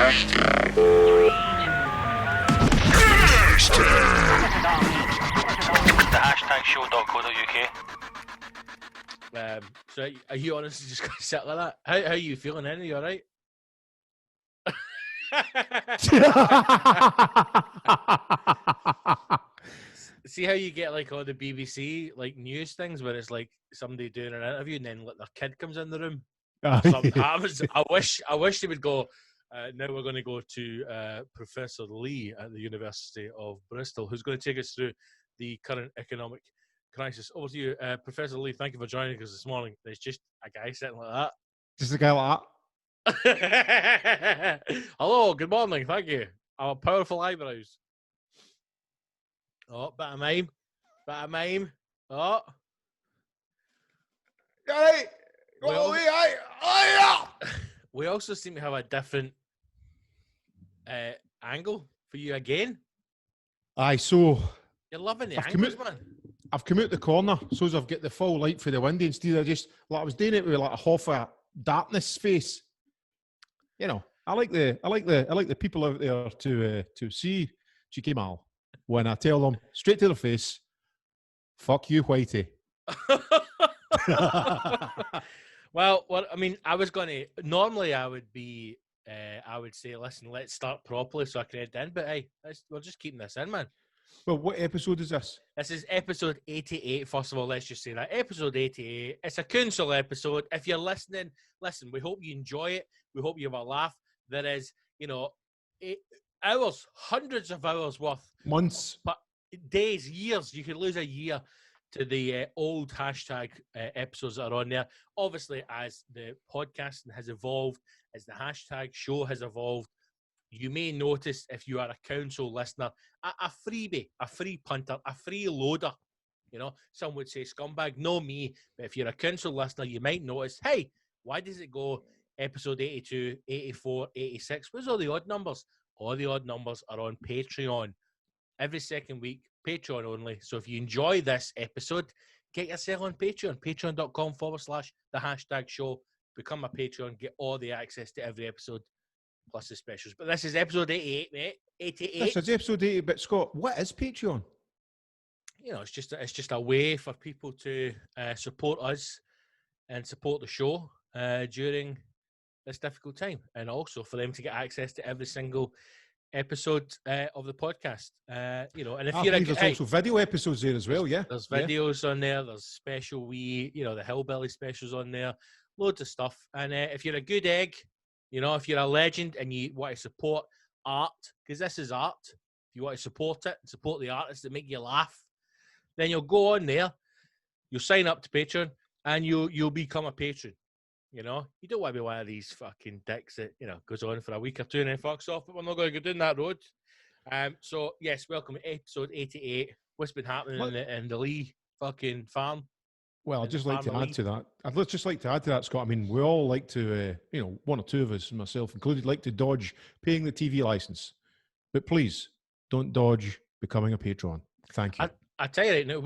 HashtagShow.co.uk. So are you honestly just going to sit like that? How are you feeling, Andy? You all right? See how you get like all the BBC like news things where it's like somebody doing an interview and then like their kid comes in the room. Something happens. I wish they would go. Now we're going to go to Professor Lee at the University of Bristol, who's going to take us through the current economic crisis. Over to you, Professor Lee. Thank you for joining us this morning. There's just a guy sitting like that. Just a guy like that. Hello, good morning. Thank you. Our powerful eyebrows. Oh, bit of mime. Oh. Hey, we also seem to have a different angle for you again. Aye, so you're loving the angles, man. I've come out the corner, so as I've got the full light for the window instead of just like I was doing it with like a half a darkness space. You know, I like the people out there to see Cheeky Mal when I tell them straight to their face, "Fuck you, Whitey." Well, I mean, I was going to. Normally, I would say, listen, let's start properly so I can head in. But hey, we're just keeping this in, man. Well, what episode is this? This is episode 88. First of all, let's just say that episode 88. It's a council episode. If you're listening, listen. We hope you enjoy it. We hope you have a laugh. There is, hours, hundreds of hours worth, months, but days, years. You could lose a year to the old hashtag episodes that are on there. Obviously, as the podcasting has evolved, as the hashtag show has evolved, you may notice if you are a council listener, a freebie, a free punter, a free loader. Some would say scumbag, no me. But if you're a council listener, you might notice, hey, why does it go episode 82, 84, 86? Where's all the odd numbers? All the odd numbers are on Patreon. Every second week, Patreon only. So if you enjoy this episode, get yourself on Patreon. Patreon.com/the hashtag show. Become a Patreon. Get all the access to every episode, plus the specials. But this is episode 88, mate. 88. This is episode 88. But Scott, what is Patreon? It's just a way for people to support us and support the show during this difficult time, and also for them to get access to every single episode of the podcast. And if there's also video episodes there as well. There's videos on there. There's special the Hillbilly specials on there. Loads of stuff. And if you're a good egg, if you're a legend and you want to support art, because this is art, if you want to support it, support the artists that make you laugh, then you'll go on there, you'll sign up to Patreon, and you'll become a patron. You don't want to be one of these fucking dicks that, goes on for a week or two and then fucks off, but we're not going to go down that road. So, yes, welcome to episode 88. What's been happening in the Lee fucking farm? Well, I'd just like to add to that. I'd just like to add to that, Scott. I mean, we all like to, one or two of us, myself included, like to dodge paying the TV license. But please, don't dodge becoming a patron. Thank you. I tell you right now,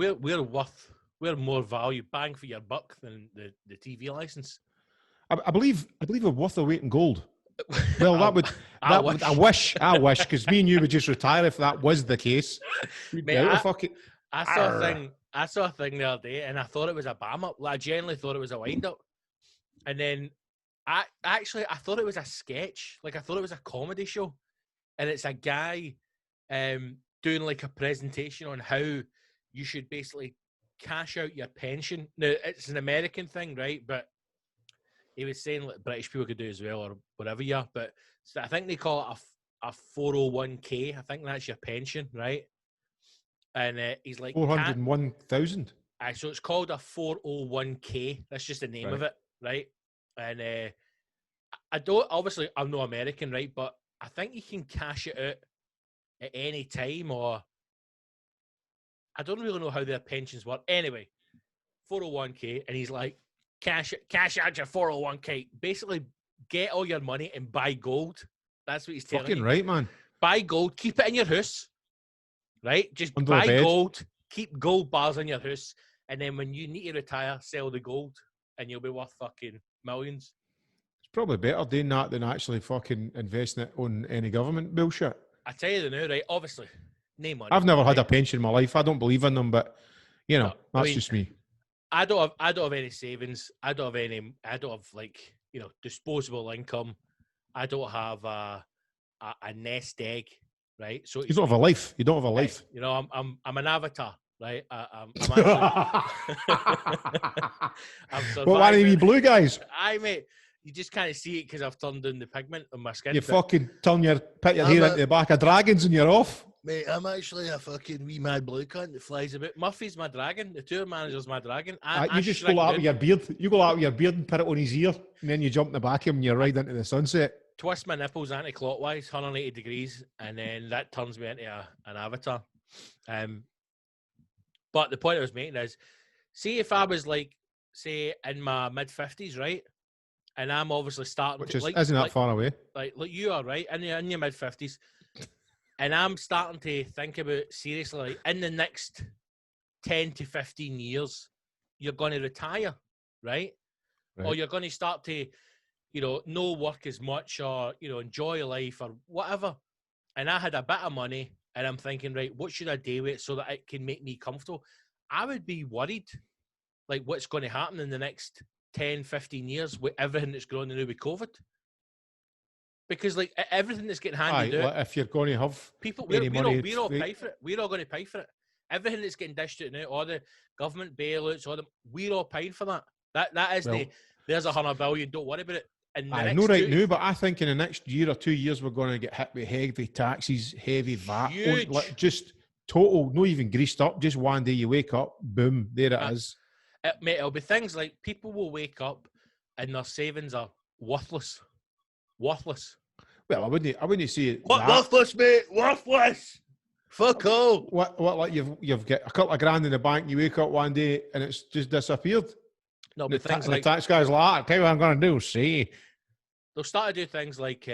we're more value, bang for your buck than the TV license. I believe we're worth our weight in gold. Well, I wish, because me and you would just retire if that was the case. I saw a thing the other day, and I thought it was a bam up. I genuinely thought it was a wind up, and then I thought it was a sketch. Like I thought it was a comedy show, and it's a guy doing like a presentation on how you should basically cash out your pension. Now it's an American thing, right? But he was saying like British people could do as well, or whatever. Yeah, but I think they call it a 401k. I think that's your pension, right? And he's like 401,000. So it's called a 401k. That's just the name of it, right? And I'm no American, right? But I think you can cash it out at any time, or I don't really know how their pensions work. Anyway, 401k, and he's like, cash out your 401k. Basically, get all your money and buy gold. That's what he's telling you. Fucking right, man. Buy gold, keep it in your house. Right? Just buy gold, keep gold bars in your house, and then when you need to retire, sell the gold, and you'll be worth fucking millions. Probably better doing that than actually fucking investing it on any government bullshit. I tell you the now, right? Obviously, no money. I've never had right? a pension in my life. I don't believe in them, but No, that's just me. I don't have any savings. I don't have like, disposable income. I don't have a nest egg, right? So You don't have a life. You don't have a life. Right? I'm an avatar, right? I'm actually I'm surviving. What, one of you blue guys? Mate, you just can't see it because I've turned in the pigment on my skin. You fucking put your hair into the back of dragons and you're off. Mate, I'm actually a fucking wee mad blue cunt that flies about. Murphy's my dragon. The tour manager's my dragon. You just go out with your beard. You go out with your beard and put it on his ear, and then you jump in the back of him and you ride into the sunset. Twist my nipples anti-clockwise, 180 degrees, and then that turns me into an avatar. But the point I was making is, see if I was like, say, in my mid-50s, right? And I'm obviously starting Which isn't that far away. Like you are, right? In your mid-50s. And I'm starting to think about, seriously, like, in the next 10 to 15 years, you're going to retire, right? Or you're going to start to, no work as much or, enjoy life or whatever. And I had a bit of money and I'm thinking, right, what should I do with it so that it can make me comfortable? I would be worried, like, what's going to happen in the next 10, 15 years with everything that's going on now with COVID. Because, like, everything that's getting handed out, if you're going to have people, we're all pay for it. We're all going to pay for it. Everything that's getting dished out now, all the government bailouts, we're all paying for that. That is there's $100 billion. Don't worry about it. I know right now, but I think in the next year or 2 years, we're going to get hit with heavy taxes, heavy VAT, just total, not even greased up. Just one day you wake up, boom, there it is. Mate, it'll be things like people will wake up and their savings are worthless. Worthless. Well, I wouldn't say it. Worthless, mate. Worthless. Fuck all. What? Like you've got a couple of grand in the bank. You wake up one day and it's just disappeared. No, but the tax guy's like, "I tell you what I'm going to do. See." They'll start to do things like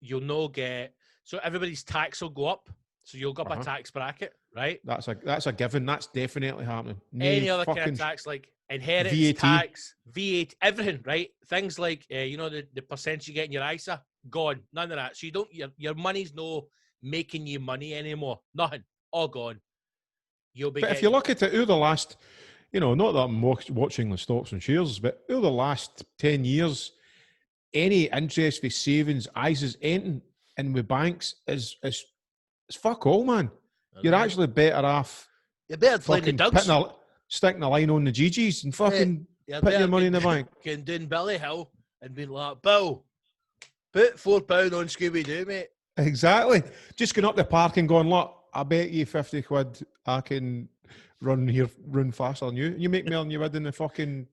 you'll no get. So everybody's tax will go up. So you'll go up a tax bracket, right? That's a given. That's definitely happening. Any other kind of tax like inheritance VAT. Tax, VAT, everything, right? Things like the percentage you get in your ISA, gone. None of that. So you don't your money's no making you money anymore. Nothing. All gone. But if you look at it, over the last, not that I'm watching the stocks and shares, but over the last 10 years, any interest for savings, ISAs, anything, and with banks is fuck all, man. You're actually better off. You're better playing the ducks. Sticking a line on the GGs and fucking putting your money in the bank. Getting doing Billy Hill and being like, Bill, put £4 on Scooby-Doo, mate. Exactly. Just going up the park and going, look, I bet you 50 quid I can run faster than you. You make more than you would in the fucking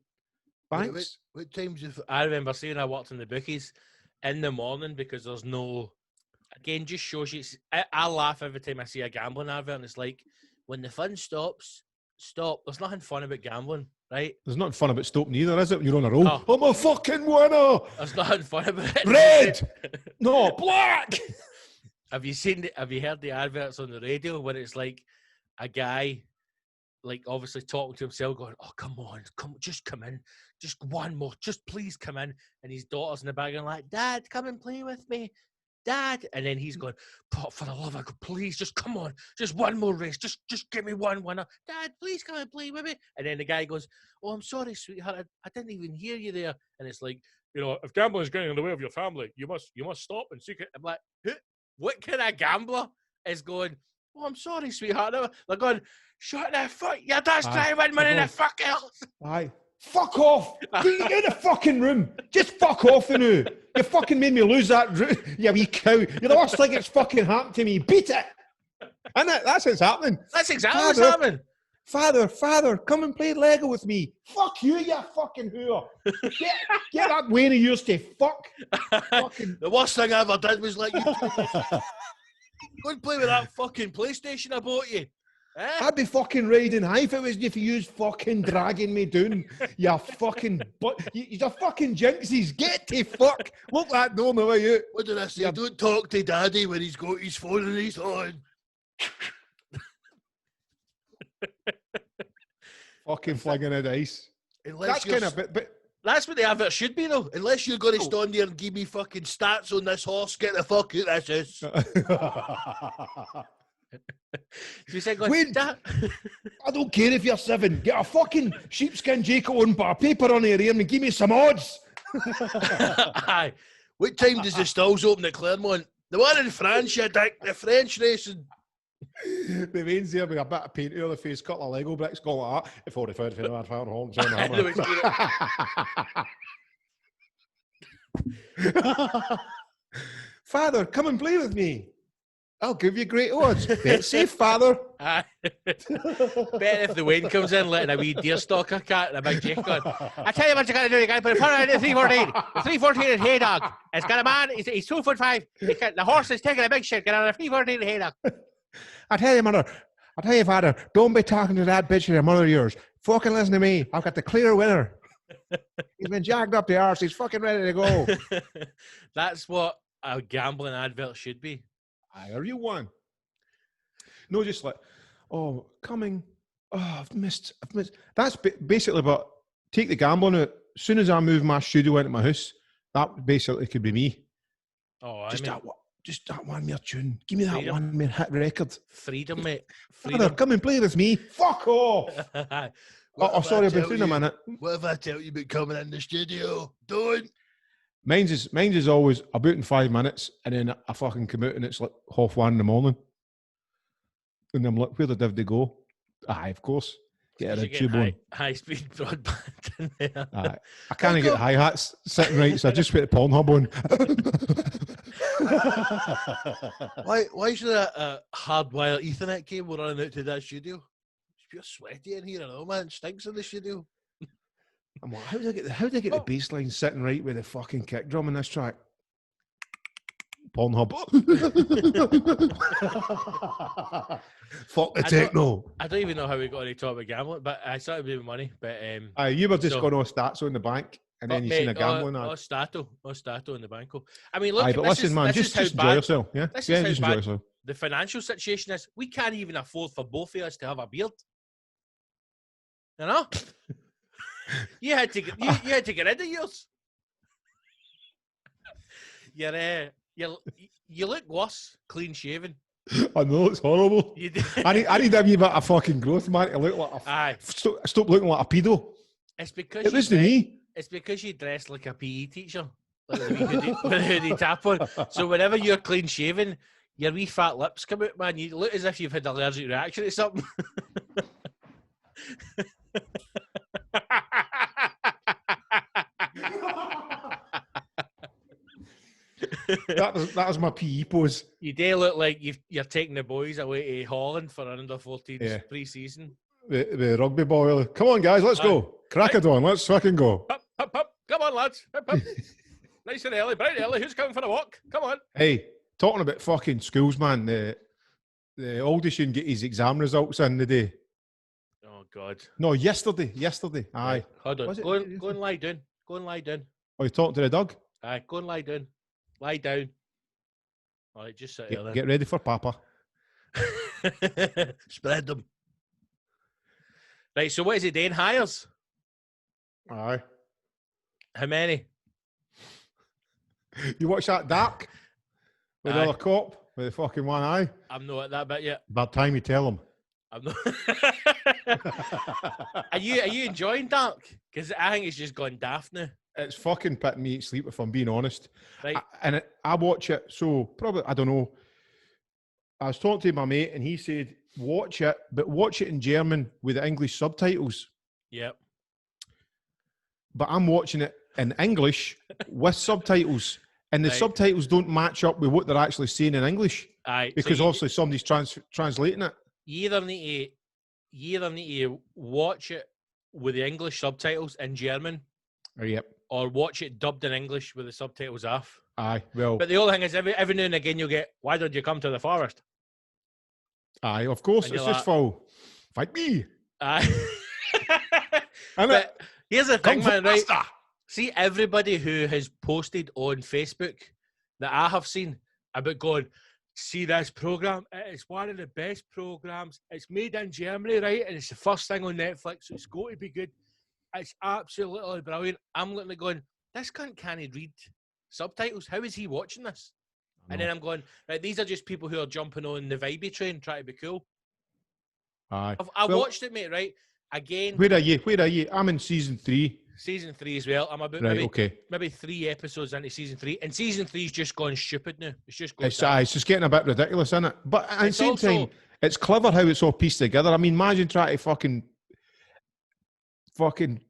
banks. What times I remember saying I worked in the bookies in the morning because there's no... Again, just shows you... I laugh every time I see a gambling advert and it's like, when the fun stops, stop. There's nothing fun about gambling, right? There's nothing fun about stopping either, is it? When you're on a roll. No. I'm a fucking winner! There's nothing fun about it. Red! No, black! Have you heard the adverts on the radio where it's like a guy, like obviously talking to himself, going, "Oh, come on, just come in, just one more, just please come in," and his daughter's in the back and like, "Dad, come and play with me, Dad," and then he's going, "For the love of God, please, just come on, just one more race, just give me one winner, Dad, please come and play with me," and then the guy goes, "Oh, I'm sorry, sweetheart, I didn't even hear you there," and it's like, if gambling is getting in the way of your family, you must stop and seek it. I'm like, who? What kind of gambler is going, "Oh, I'm sorry, sweetheart"? They're going, "Shut the fuck, your dad's trying to win money in the fuck else." Aye. Fuck off! Get in the fucking room! Just fuck off the new. You fucking made me lose that you wee cow. You're the worst thing that's fucking happened to me. Beat it! And that's what's happening. That's exactly what's happening. Father, come and play Lego with me. Fuck you fucking whore. Get that Wayne of yours to fuck. The worst thing I ever did was let you go and play with that fucking PlayStation I bought you. I'd be fucking riding high if you was fucking dragging me down. You're fucking jinxies. Get to fuck. Look that door on the way out. What did I say? Don't talk to Daddy when he's got his phone in his hand. Fucking flagging of dice. That's kind of, but That's what the advert should be, though. Unless you're going to stand there and give me fucking stats on this horse, get the fuck out this is. You said, Wait. I don't care if you're 7. Get a fucking sheepskin jacket on, put a paper on your ear and give me some odds. Aye. What time does the stalls open at Claremont? The one in France, you dick. The French racing. The veins there with a bit of paint over the face, couple of Lego bricks, go like that. 45 for the fire home. Father, come and play with me. I'll give you great odds. Bet safe, Father. Bet if the wind comes in, letting a wee deer stalker cat and a big jacket on. I tell you what you got to do. You got to put a front on the 314. The 314 is hay dog. It's got a man. He's 2'5". The horse is taking a big shit. Get on a 314 hay dog. I tell you, mother. I tell you, Father. Don't be talking to that bitch of your mother of yours. Fucking listen to me. I've got the clear winner. He's been jacked up the arse. He's fucking ready to go. That's what a gambling advert should be. Are you one? No, just like, oh, coming. Oh, I've missed. That's basically, but take the gambling out. As soon as I move my studio into my house, that basically could be me. Oh, just that one more tune. Give me that freedom. One more hit record. Freedom, mate. Father, come and play with me. Fuck off. Oh, sorry, I've been through a minute. What if I tell you about coming in the studio? Don't. Mine's is always about in 5 minutes, and then I fucking come out and it's like 1:30 in the morning. And I'm like, where the div they go? Aye, of course. Get a tube on. High speed broadband in there. Aye. I can't get the hi-hats sitting right, so I just put the Pornhub on. Why is there a hardwire Ethernet cable running out to that studio? It's pure sweaty in here, I know, man. It stinks in the studio. I'm like, how did I get the bass line sitting right with the fucking kick drum in this track? Pornhub. Fuck the techno. I don't even know how we got any talk about gambling, but I started with money. But you were just going on stats on the bank, and then you seen a gambling ad. Stato in the banco. I mean, look. Aye, but listen, man, just enjoy yourself. Yeah, just enjoy bad yourself. The financial situation is. We can't even afford for both of us to have a beard. You know. You had to get rid of yours. You look worse, clean shaven. I know, it's horrible. I need a wee bit of fucking growth, man, to look like a... Stop looking like a pedo. It's because it was to me. It's because you dress like a PE teacher, like with a hoodie tap on. So whenever you're clean shaven, your wee fat lips come out, man. You look as if you've had an allergic reaction to something. That was my PE pose. You do look like you're taking the boys away to Holland for an under-14s pre-season. The rugby boy. Come on, guys, let's go. Crack it on, let's fucking go. Up. Come on, lads. Up. Nice and early, bright early. Who's coming for a walk? Come on. Hey, talking about fucking schools, man. The oldest can get his exam results in the day. Oh, God. No, yesterday. Aye. Right, hold on. Go and lie down. Go and lie down. Oh, you talking to the dog? Aye, go and lie down. Lie down. All right, just sit there then. Get ready for Papa. Spread them. Right, so what is it, Dan? Hires? Aye. How many? You watch that Dark? With another cop? With the fucking one eye? I'm not at that bit yet. Bad time you tell him. I'm not. Are you enjoying Dark? Because I think it's just gone daft now. It's fucking putting me to sleep, if I'm being honest. Right. I watch it, so probably, I don't know. I was talking to my mate and he said, watch it, but watch it in German with the English subtitles. Yep. But I'm watching it in English with subtitles, and the subtitles don't match up with what they're actually saying in English. Aye. Because so obviously somebody's translating it. You either need to watch it with the English subtitles in German. Yep. Or watch it dubbed in English with the subtitles off. Aye, well. But the other thing is, every now and again you'll get, why don't you come to the forest? Aye, of course. It's just for fight me. Aye. But here's the thing, man, right? See, everybody who has posted on Facebook that I have seen about going, see this program, it's one of the best programs. It's made in Germany, right? And it's the first thing on Netflix, so it's going to be good. It's absolutely brilliant. I'm looking at going, this cunt can't read subtitles. How is he watching this? And then I'm going, right, these are just people who are jumping on the vibey train, trying to be cool. Aye. I watched it, mate, right? Again. Where are you? I'm in season 3. Season 3 as well. I'm about maybe 3 episodes into season 3. And season 3's just gone stupid now. It's just going it's just getting a bit ridiculous, isn't it? But at the same time, it's clever how it's all pieced together. I mean, imagine trying to fucking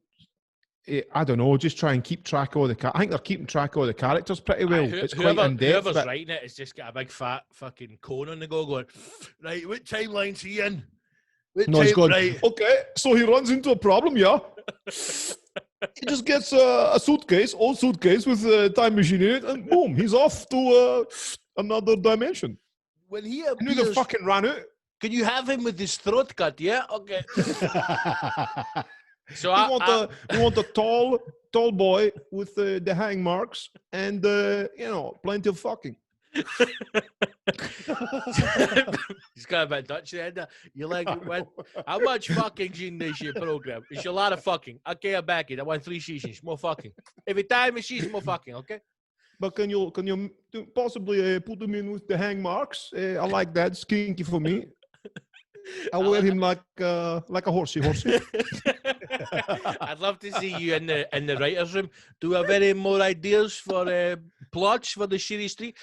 I don't know, just try and keep track of I think they're keeping track of the characters pretty well. It's quite in-depth. Whoever's writing it has just got a big fat fucking cone on the go going, right, what timeline's he in? He's going, right. Okay, so he runs into a problem, yeah? He just gets a old suitcase with a time machine in it, and boom, he's off to another dimension. When he appears, I knew they fucking ran out. Can you have him with his throat cut, yeah? Okay. So we want a tall boy with the hang marks and plenty of fucking. He's got a bit Dutch there. You like how much fucking's in this your program? It's a lot of fucking. Okay, I'm back in. I want 3 seasons, more fucking. Every time a season, more fucking. Okay. But can you possibly put him in with the hang marks? I like that. It's kinky for me. I wear him like a horsey. I'd love to see you in the writers' room. Do you have any more ideas for plots for the series 3?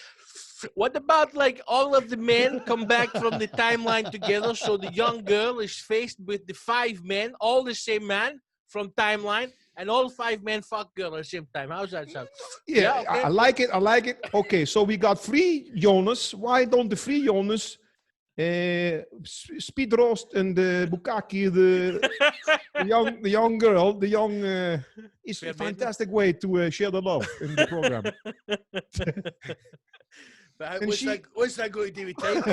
What about like all of the men come back from the timeline together, so the young girl is faced with the 5 men, all the same man from timeline, and all 5 men fuck girl at the same time. How's that sound? Yeah, okay. I like it. Okay, so we got 3 Jonas. Why don't the 3 Jonas speed roast and bukkake the young girl, is a fantastic way to share the love in the program. But what's that going to do with time?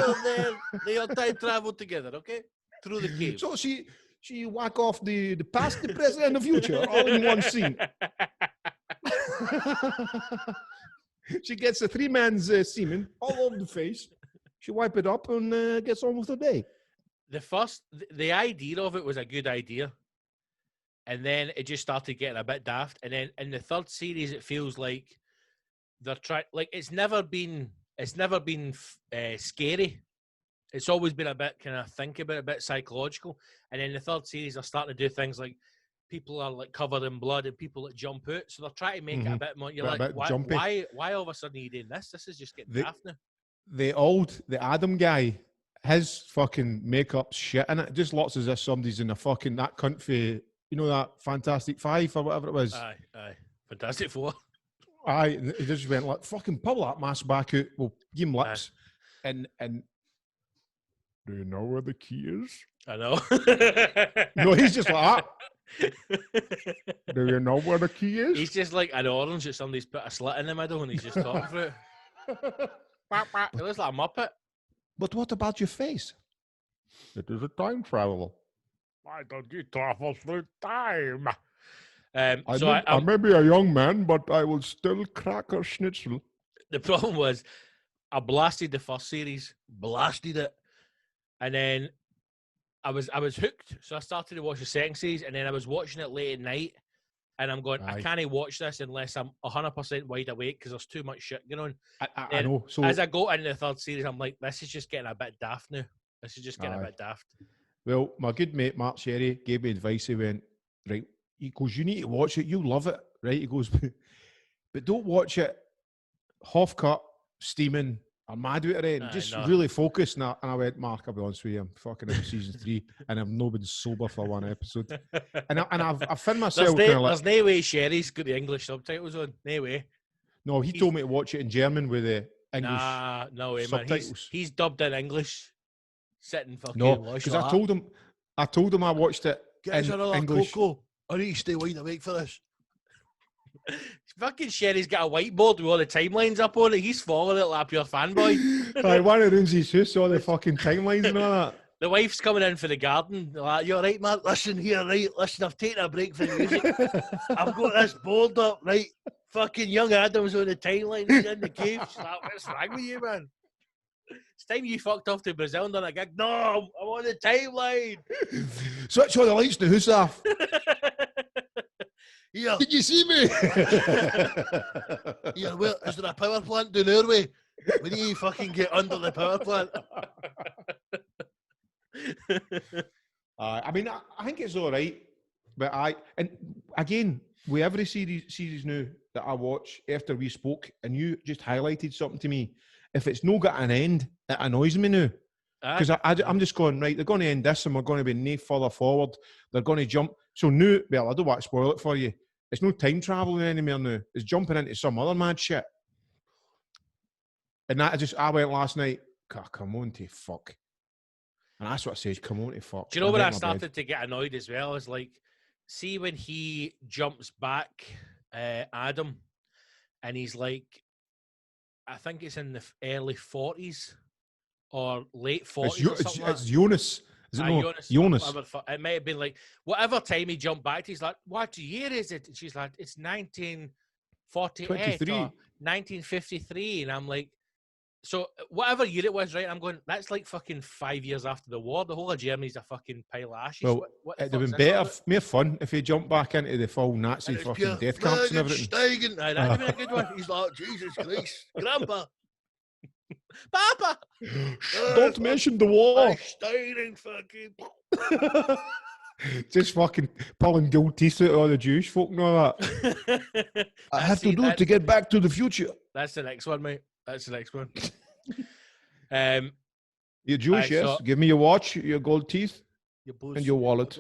They all time travel together, okay? Through the cave. So she whack off the past, the present, and the future all in one scene. She gets a 3-man's semen all over the face. She wipe it up and gets on with the day. The idea of it was a good idea. And then it just started getting a bit daft. And then in the 3rd series, it feels like they're trying, like it's never been scary. It's always been a bit kind of think about, a bit psychological. And in the 3rd series, they're starting to do things like people are like covered in blood and people that jump out. So they're trying to make it a bit more. You're like, why all of a sudden are you doing this? This is just getting daft now. The Adam guy, his fucking makeup shit in it. Just looks as if somebody's in a fucking that country, that Fantastic Five or whatever it was. Aye, Fantastic Four. Aye, he just went like fucking pull that mask back out. We'll give him lips. And do you know where the key is? I know. No, he's just like that. Do you know where the key is? He's just like an orange that somebody's put a slit in the middle and he's just talking through it. It looks like a Muppet. But what about your face? It is a time travel. Why don't you travel through time? I may be a young man, but I will still crack a schnitzel. The problem was, I blasted the 1st series, blasted it, and then I was hooked. So I started to watch the 2nd series, and then I was watching it late at night, and I'm going, I can't watch this unless I'm 100% wide awake because there's too much shit going on. I know. So as I go into the 3rd series, I'm like, this is just getting a bit daft now. This is just getting a bit daft. Well, my good mate Mark Sherry gave me advice. He went, right, he goes, you need to watch it. You'll love it, right? He goes, but don't watch it half cut, steaming, or mad with it. Just really focus. And I went, Mark, I'll be honest with you, I'm fucking in season 3 and I've not been sober for 1 episode. And I found myself there's no way Sherry's got the English subtitles on. No way. No, he told me to watch it in German with the English no way, subtitles. Man. He's dubbed in English. Sitting fucking because I told him I watched it Get in English. Cocoa. I need to stay wide awake for this. Fucking Sherry's got a whiteboard with all the timelines up on it. He's following it like a pure fanboy. I one of rooms his house, all the fucking timelines and all that. The wife's coming in for the garden. Like, you're right, Mark. Listen here, right? Listen, I've taken a break from music. I've got this board up, right? Fucking young Adam's on the timeline. He's in the cave. She's like, what's wrong with you, man? It's time you fucked off to Brazil and done a gig. No, I'm on the timeline. Switch all the lights to who's off. Here, Did you see me? here, where is there a power plant down our way? We need to fucking get under the power plant. I mean, I think it's all right, but and again, with every series now that I watch after we spoke, and you just highlighted something to me. If it's no got an end, it annoys me now. Because I'm just going, right, they're going to end this and we're going to be no further forward. They're going to jump. So now, well, I don't want to spoil it for you. It's no time traveling anymore now. It's jumping into some other mad shit. And that I went last night, come on to fuck. And that's what I said, come on to fuck. Do you know when I started to get annoyed as well? Is like, see when he jumps back, Adam, and he's like, I think it's in the early 40s or late 40s or something it's Jonas. Is it no? Jonas. It might have been like, whatever time he jumped back to, he's like, what year is it? And she's like, it's 1948 or 1953. And I'm like, so whatever year it was, right? I'm going, that's like fucking 5 years after the war. The whole of Germany's a fucking pile of ashes. Well, it'd have been better, more fun if he jumped back into the full Nazi fucking death camps and everything. Steigen. That'd have been a good one. He's like, Jesus Christ, Grandpa. Papa! Don't mention the war. Steigen fucking. Just fucking pulling gold teeth out of all the Jewish folk and all that. I have to do it to get back to the future. That's the next one, mate. That's the next one. You're Jewish, yes? So, give me your watch, your gold teeth, and your wallet.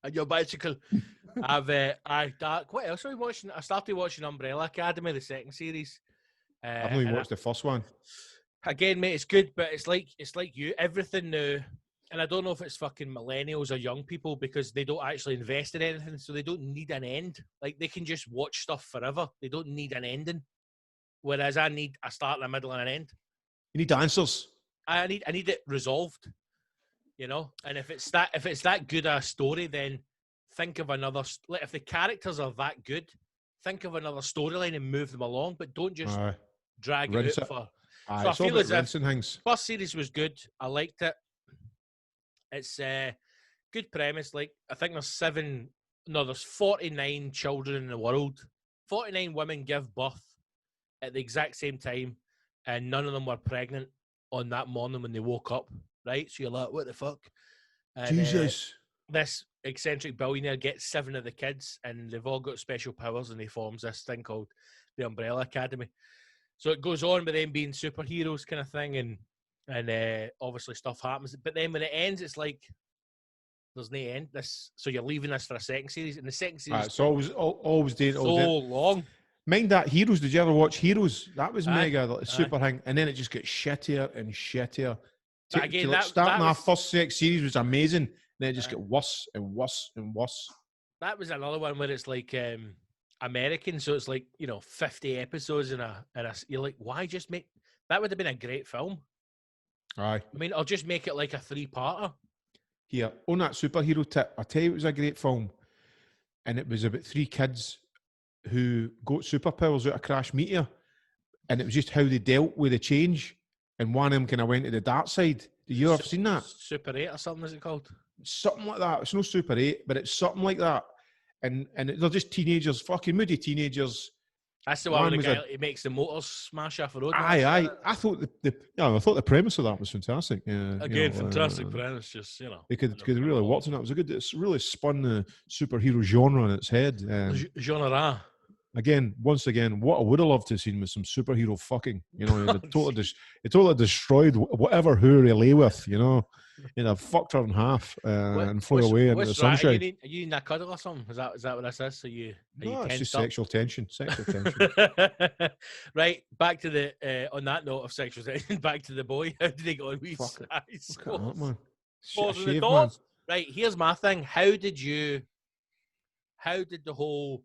And your bicycle. What else are we watching? I started watching Umbrella Academy, the second series. I've only watched the first one. Again, mate, it's good, but it's like you. Everything now, and I don't know if it's fucking millennials or young people because they don't actually invest in anything, so they don't need an end. Like, they can just watch stuff forever. They don't need an ending. Whereas I need a start, a middle, and an end. You need answers. I need it resolved, you know. And if it's that good a story, then think of another. Like, if the characters are that good, think of another storyline and move them along, but don't just drag it out for. So I feel as if first series was good. I liked it. It's a good premise. Like, I think there's 49 children in the world. 49 women give birth at the exact same time, and none of them were pregnant on that morning when they woke up, right? So you're like, what the fuck? And, Jesus. This eccentric billionaire gets 7 of the kids, and they've all got special powers, and he forms this thing called the Umbrella Academy. So it goes on with them being superheroes kind of thing, and obviously stuff happens. But then when it ends, it's like, there's no end. So you're leaving this for a second series, and the second series it's always doing so long. Mind that Heroes. Did you ever watch Heroes? That was mega, like, super thing. And then it just gets shittier and shittier. Starting our first 6 series was amazing. And then it just get worse and worse and worse. That was another one where it's like American, so it's like, 50 episodes in a you're like, why just make that? Would have been a great film. Aye. I mean, I'll just make it like a 3-parter. Here, on that superhero tip, I tell you, it was a great film. And it was about 3 kids who got superpowers out of crash meteor, and it was just how they dealt with the change, and one of them kind of went to the dark side. Did you ever seen that? Super 8 or something, is it called? Something like that. It's no Super 8, but it's something like that. And they're just teenagers, fucking moody teenagers. That's the one where the guy he makes the motors smash off the road. Aye. I thought the premise of that was fantastic. Again, fantastic premise. Just they could really worked on that. It was a good. It's really spun the superhero genre on its head. Genre. Again, once again, what I would have loved to have seen was some superhero fucking. It totally destroyed whatever who he lay with. Fucked her in half and flew away into the sunshine. Are you in a cuddle or something? Is that what this is? So it's just sexual tension. Right, back to the on that note of sexual tension, back to the boy. How did he go on with size? Man. Right, here's my thing. How did the whole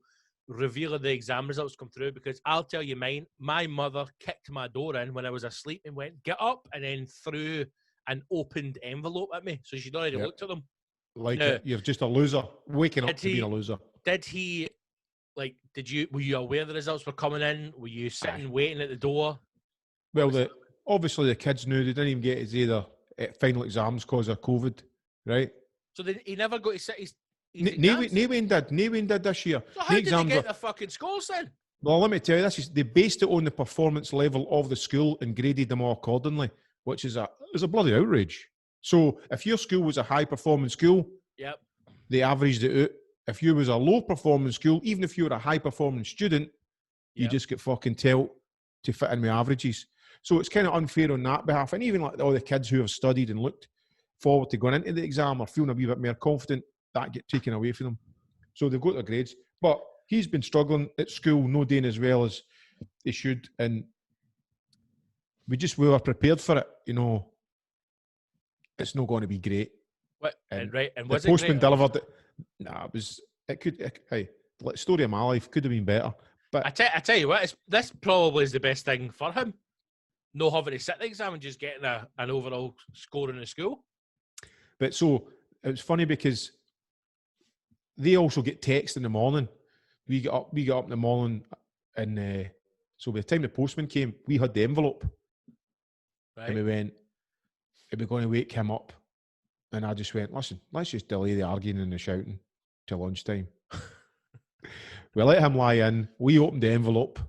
reveal of the exam results come through? Because I'll tell you mine. My mother kicked my door in when I was asleep and went, "Get up," and then threw an opened envelope at me. So she'd already looked at them. You're just a loser. Waking up to being a loser. Were you aware the results were coming in? Were you sitting waiting at the door? Well, obviously the kids knew. They didn't even get his final exams because of COVID, right? So he never got to sit exams. Wayne did this year. So how did they get their fucking scores then? Well, let me tell you, they based it on the performance level of the school and graded them all accordingly, which is a bloody outrage. So if your school was a high performing school, yep, they averaged it out. If you was a low performing school, even if you were a high performing student, you just get fucking told to fit in with averages. So it's kind of unfair on that behalf. And even like all the kids who have studied and looked forward to going into the exam or feeling a wee bit more confident, that get taken away from them. So they've got their grades. But he's been struggling at school, no doing as well as he should. And we were prepared for it. You know, it's not going to be great. What? And was the it great? postman delivered it. Nah, hey, story of my life, could have been better. But I tell you what, this probably is the best thing for him. No having to sit the exam and just getting an overall score in the school. But so it was funny because they also get text in the morning. We get up in the morning, and so by the time the postman came, we had the envelope, right. And we went, "Are we going to wake him up?" And I just went, "Listen, let's just delay the arguing and the shouting till lunchtime." We let him lie in. We opened the envelope,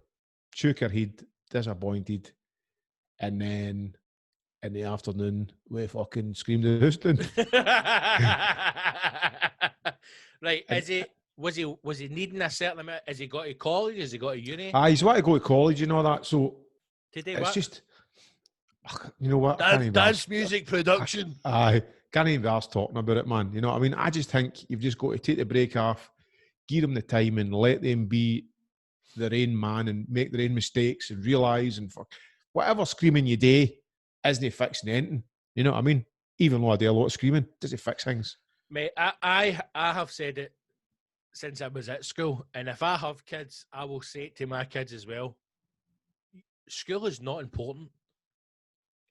shook our head, disappointed, and then in the afternoon we fucking screamed the house down. Right? Was he needing a certain amount? Has he got to college? Has he got to uni? He's want to go to college and all that. So it's just, you know what? Dance music production. I can't even be arsed talking about it, man. You know what I mean? I just think you've just got to take the break off, give them the time, and let them be their own man and make their own mistakes and realise and fuck whatever screaming you do isn't fixing anything. You know what I mean? Even though I do a lot of screaming, does it fix things? Mate, I have said it since I was at school, and if I have kids, I will say it to my kids as well. School is not important.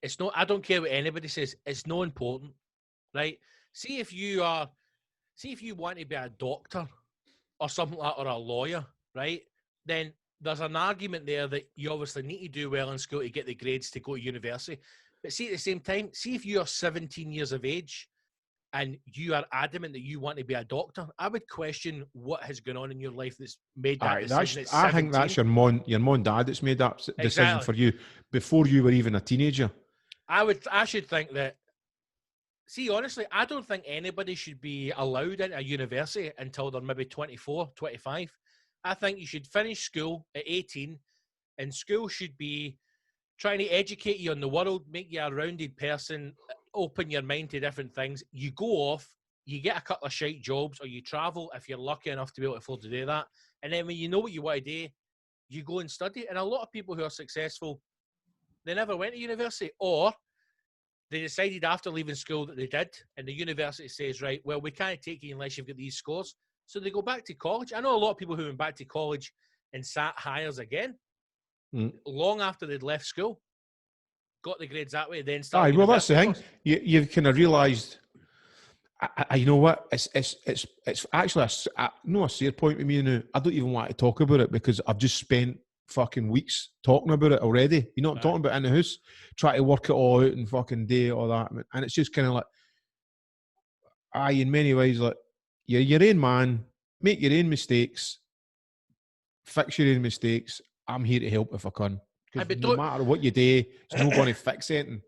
It's not. I don't care what anybody says. It's not important, right? See if you want to be a doctor or something like that, or a lawyer, right? Then there's an argument there that you obviously need to do well in school to get the grades to go to university. But see, at the same time, see if you're 17 years of age and you are adamant that you want to be a doctor, I would question what has gone on in your life that's made that decision. I think that's your mom and dad that's made that decision for you before you were even a teenager. I should think that. See, honestly, I don't think anybody should be allowed into a university until they're maybe 24, 25. I think you should finish school at 18, and school should be trying to educate you on the world, make you a rounded person, open your mind to different things. You go off, you get a couple of shite jobs, or you travel if you're lucky enough to be able to afford to do that. And then when you know what you want to do, you go and study. And a lot of people who are successful, they never went to university, or they decided after leaving school that they did, and the university says, right, well, we can't take you unless you've got these scores. So they go back to college. I know a lot of people who went back to college and sat hires again long after they'd left school, got the grades that way, then started. Well, that's the thing. You've kind of realised, you know what? It's actually a sore point with me now. I don't even want to talk about it because I've just spent fucking weeks talking about it already. You know what I'm talking about in the house? Try to work it all out and fucking do all that. And it's just kind of like, in many ways, like, you're your own man, make your own mistakes, fix your own mistakes. I'm here to help if I can. Because no matter what you do, it's not going to fix anything.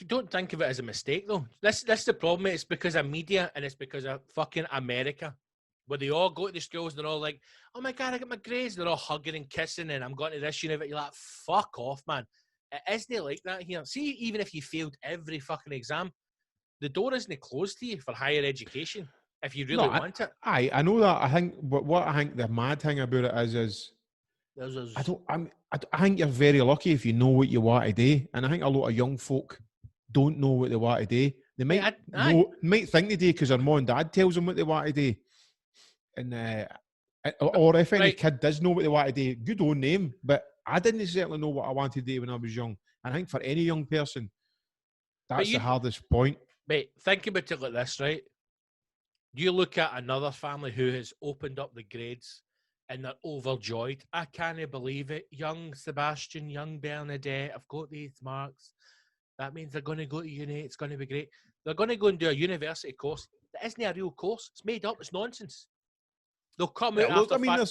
Don't think of it as a mistake, though. That's the problem. It's because of media and it's because of fucking America, where they all go to the schools and they're all like, oh my God, I got my grades. They're all hugging and kissing and I'm going to this university. You're like, fuck off, man. It isn't like that here. See, even if you failed every fucking exam, the door isn't closed to you for higher education if you really want it. I know that. I think, but what I think the mad thing about it is I think you're very lucky if you know what you want to do. And I think a lot of young folk don't know what they want to do. They might think they do because their mom and dad tells them what they want to do. And or if any kid does know what they want to do, good on them. But I didn't certainly know what I wanted to do when I was young. And I think for any young person, that's the hardest point. Mate, think about it like this, right? You look at another family who has opened up the grades and they're overjoyed. I can't believe it. Young Sebastian, young Bernadette, I've got these marks. That means they're going to go to uni. It's going to be great. They're going to go and do a university course. That isn't a real course. It's made up. It's nonsense. They'll come Yeah, out look, after I mean,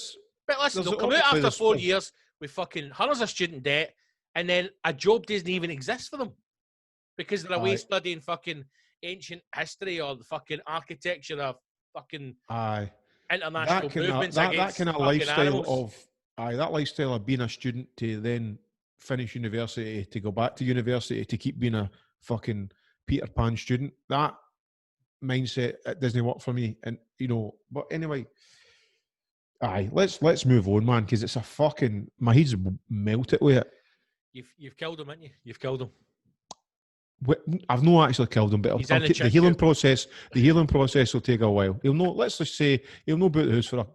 But listen, there's they'll come out obviously after this 4 stuff. years with fucking hundreds of student debt, and then a job doesn't even exist for them because they're away Aye. studying fucking ancient history or the fucking architecture of fucking Aye. international movements that against kind of fucking lifestyle animals. that lifestyle of being a student to then finish university, to go back to university, to keep being a fucking Peter Pan student, that mindset, it doesn't work for me. And but anyway, let's move on, man, because it's a fucking, my head's melted with it. You've killed him, haven't you? You've killed him. I've not actually killed him, but He's I'll in the take the chin healing coop. process. The healing process will take a while. He'll know. Let's just say he'll know about the house for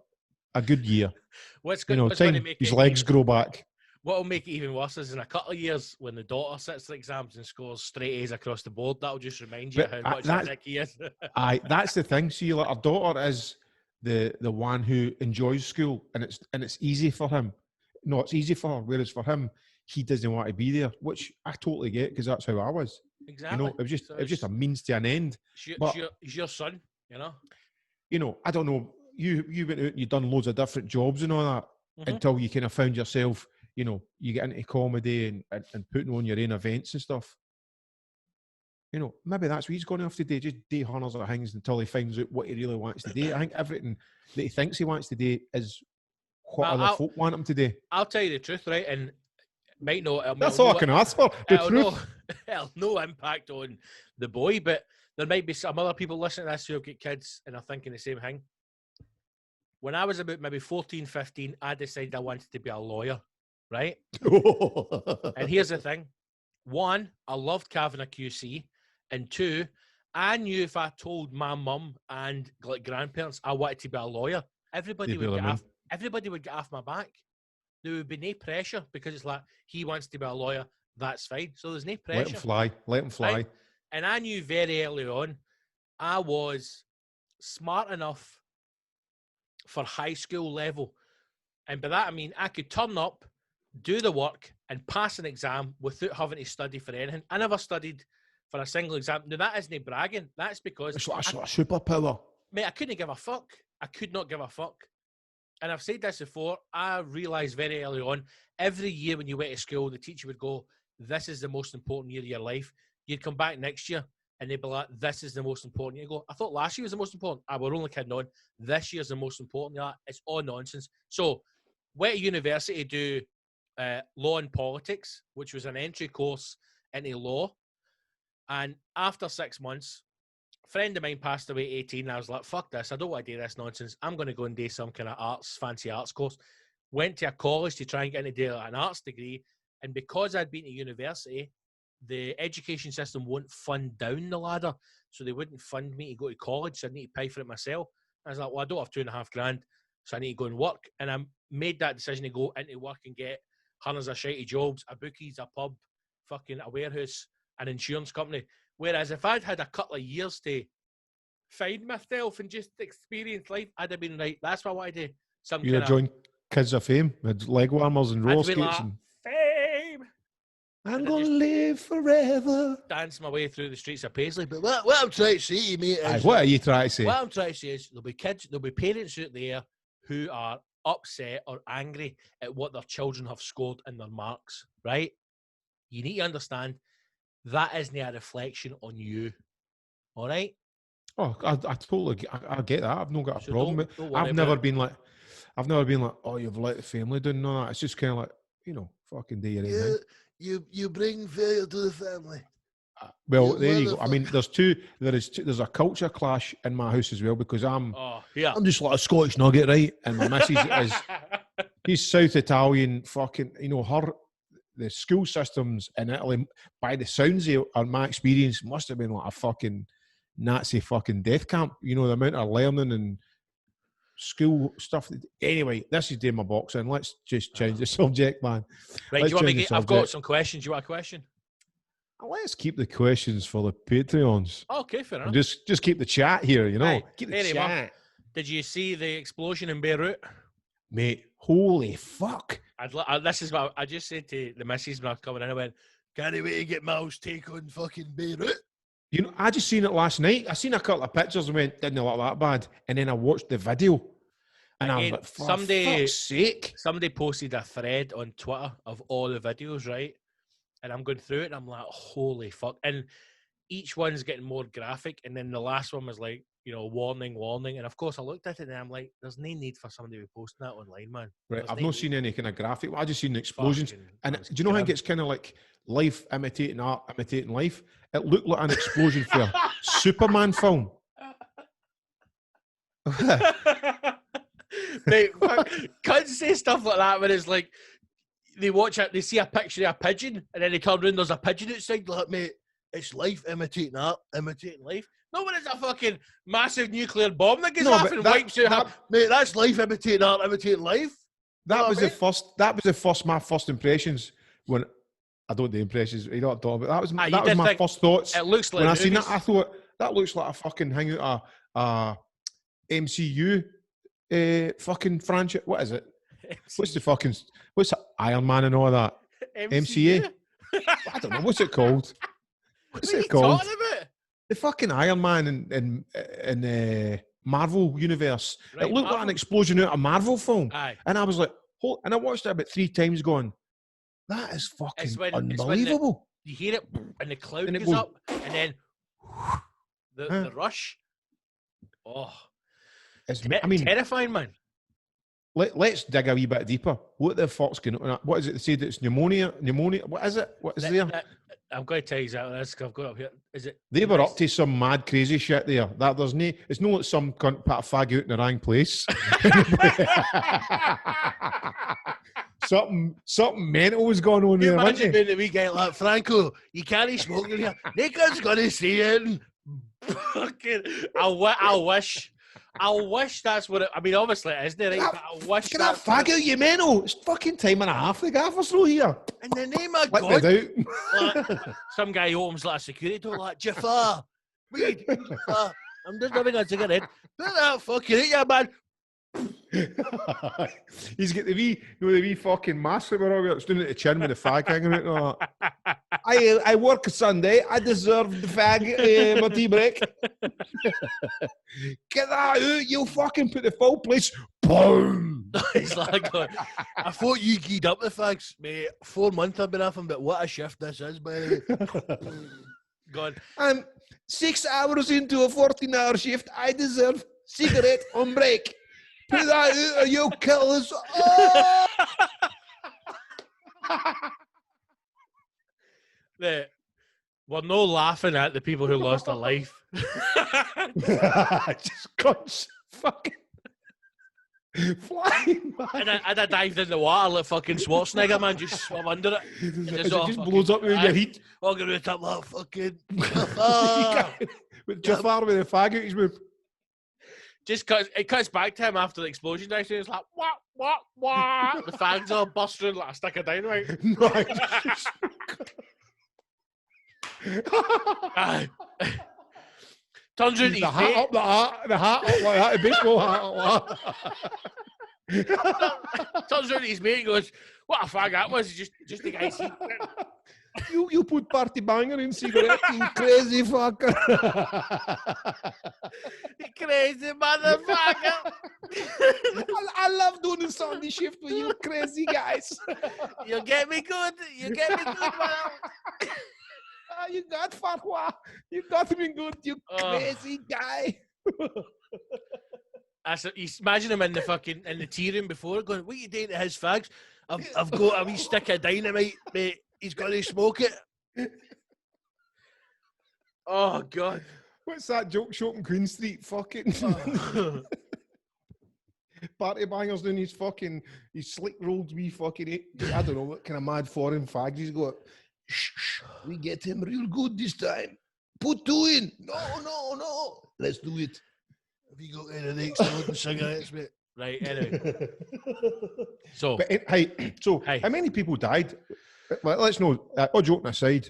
a good year. What's going to make his it legs even, grow back. what will make it even worse is in a couple of years when the daughter sits the exams and scores straight A's across the board. That'll just remind you But how much that dick he is. That's the thing. See, like, our daughter is the one who enjoys school, and it's easy for him. No, it's easy for her. Whereas for him, he doesn't want to be there, which I totally get because that's how I was. Exactly. It was just a means to an end. It's your son, I don't know. You went out and you done loads of different jobs and all that until you kind of found yourself. You get into comedy and putting on your own events and stuff. Maybe that's what he's going to have to do. Just do hundreds of things until he finds out what he really wants to do. I think everything that he thinks he wants to do is what other folk want him to do. I'll tell you the truth, right? And might not. That's all I can ask for. The truth. It'll no impact on the boy, but there might be some other people listening to this who have got kids and are thinking the same thing. When I was about maybe 14, 15, I decided I wanted to be a lawyer, right? And here's the thing. One, I loved carving a QC. And two, I knew if I told my mum and like grandparents I wanted to be a lawyer, everybody would get off my back. There would be no pressure because it's like, he wants to be a lawyer, that's fine. So there's no pressure. Let him fly. Right? And I knew very early on I was smart enough for high school level. And by that I mean I could turn up, do the work, and pass an exam without having to study for anything. I never studied for a single exam. Now, that isn't bragging. That's because... It's like a superpower. Mate, I couldn't give a fuck. I could not give a fuck. And I've said this before, I realised very early on, every year when you went to school, the teacher would go, this is the most important year of your life. You'd come back next year, and they'd be like, this is the most important year. You go, I thought last year was the most important. We're only kidding on. This year's the most important. You're like, it's all nonsense. So, went to university to do law and politics, which was an entry course into law. And after 6 months, a friend of mine passed away at 18. And I was like, fuck this. I don't want to do this nonsense. I'm going to go and do some kind of fancy arts course. Went to a college to try and get into an arts degree. And because I'd been to university, the education system won't fund down the ladder. So they wouldn't fund me to go to college. So I need to pay for it myself. I was like, well, I don't have $2,500. So I need to go and work. And I made that decision to go into work and get hundreds of shitty jobs, a bookies, a pub, fucking a warehouse, an insurance company. Whereas if I'd had a couple of years to find myself and just experience life, I'd have been right. That's what I wanted to do. You'd have joined Kids of Fame, with leg warmers and roller skates. Like, fame! I'm going to live forever. Dance my way through the streets of Paisley. But what I'm trying to say to you, mate, is... What are you trying to say? What I'm trying to say is there'll be parents out there who are upset or angry at what their children have scored in their marks, right? You need to understand that isn't a reflection on you, all right? Oh, I totally get that. I've not got a problem. Don't I've never been like, oh, you've let the family down. No, it's just kind of like, fucking do your own thing. You bring failure to the family. Well, there you go. I mean, there's a culture clash in my house as well because I'm just like a Scottish nugget, right? And my missus he's South Italian, fucking, the school systems in Italy, by the sounds of my experience, must have been like a fucking Nazi fucking death camp. The amount of learning and school stuff. Anyway, this is doing my boxing. Let's just change the subject, man. Right, do you want me I've got some questions. Do you want a question? Let's keep the questions for the Patreons. Okay, fair enough. Just keep the chat here, Right, keep the chat. Did you see the explosion in Beirut? Mate, holy fuck. This is what I just said to the missus when I was coming in. I went, can't wait to get Mal's take on fucking Beirut. You know, I just seen it last night. I seen a couple of pictures and went, didn't look that bad. And then I watched the video. And I was Again, like, for fuck's sake. Somebody posted a thread on Twitter of all the videos, right? And I'm going through it and I'm like, holy fuck. And each one's getting more graphic. And then the last one was like, you know, warning, warning. And of course, I looked at it and I'm like, there's no need for somebody to be posting that online, man. Right, There's I've no not need. seen any kind of graphic. I just seen the explosions. Fucking And that's do you know how it grim. gets kind of like life imitating art, imitating life? It looked like an explosion for a Superman film. Mate, can't say stuff like that when it's like they watch it, they see a picture of a pigeon, and then they turn around, there's a pigeon outside. Like, mate, it's life imitating art, imitating life. No, when it's a fucking massive nuclear bomb that goes No, off but and that- wipes out. that- Mate, that's life imitating art, imitating life. That was I mean? the first. That was the first. My first impressions when I don't do impressions. You know what I'm talking about. That was you that was did my think first thoughts It looks like when I seen movies. that. I thought that looks like a fucking hang out a MCU fucking franchise. What is it? What's the Iron Man and all that? MCA? I don't know. What's it called? What's What are it you called? talking about? The fucking Iron Man in Marvel universe. Right, it looked like an Marvel. explosion out of a Marvel film. Aye. And I was like, and I watched it about 3 times going, that is fucking It's when unbelievable. You hear it and the cloud And it goes goes- up and then the rush. Oh, I mean, terrifying, man. let's dig a wee bit deeper. What the fuck's going on? What is it? They said it's pneumonia. What is it? What is there? I'm going to tell you exactly this because I've got it up here. Is it? They were up to some mad crazy shit there. That there's no, it's not like some cunt put a fag out in the wrong place. something mental was going on You there, wasn't imagine it? being the wee guy like Franco, you can't smoke in here. Nick's gonna see it. Fucking, I wish that's what it. I mean, obviously it isn't, right? But I wish Get that that's fag out, you mental. It's fucking time and a half. The gaffer's through here. In the name of Let God, me out. like, some guy opens like a security door, like Jafar. Weed, Jafar. I'm just having a cigarette. Put that fucking in you, man. He's got the wee fucking mask that we're all wearing. It's doing it to chin with the fag hanging out. And all that. I work Sunday. I deserve the fag, my tea break. Get that out. You fucking put the full place. Boom. It's like, I thought you geed up the fags, mate. 4 months I've been off him, but what a shift this is, by the way. God, I'm 6 hours into a 14-hour shift. I deserve cigarette on break. Put that out or you'll kill us. Oh! we're no laughing at the people who lost their life. Just guns fucking flying, man. And I dived in the water like fucking Schwarzenegger, man, just swam under it. It all just fucking- blows up with your heat. I'm gonna top that fucking. With Jafar with the fag out his mouth. Just cause it cuts back to him after the explosion. Next thing it's like what? The fags are busting like a stick of dynamite. No, Aye. Turns out the he's hat up, the hat up like that, the baseball hat up like that. Turns out his mate goes, "What a fag that was! Just the guy's heat." You put party banger in cigarette, you crazy fucker. You crazy motherfucker! I love doing the Sunday shift with you crazy guys. You get me good. You get me good, man. You got Farquhar. You got me good, you Oh. crazy guy. Imagine him in the tea room before, going, "What are you doing to his fags? I've got a wee stick of dynamite, mate. He's going to smoke it." Oh God! What's that joke shop in Queen Street? Fucking party bangers doing his slick rolled wee fucking, I don't know what kind of mad foreign fags he's got. Shh, we get him real good this time. Put 2 in. No. Let's do it. Have you got any of the exploding cigarettes, mate? Right. Anyway, so But Hey. how many people died? Let's know. All joking aside.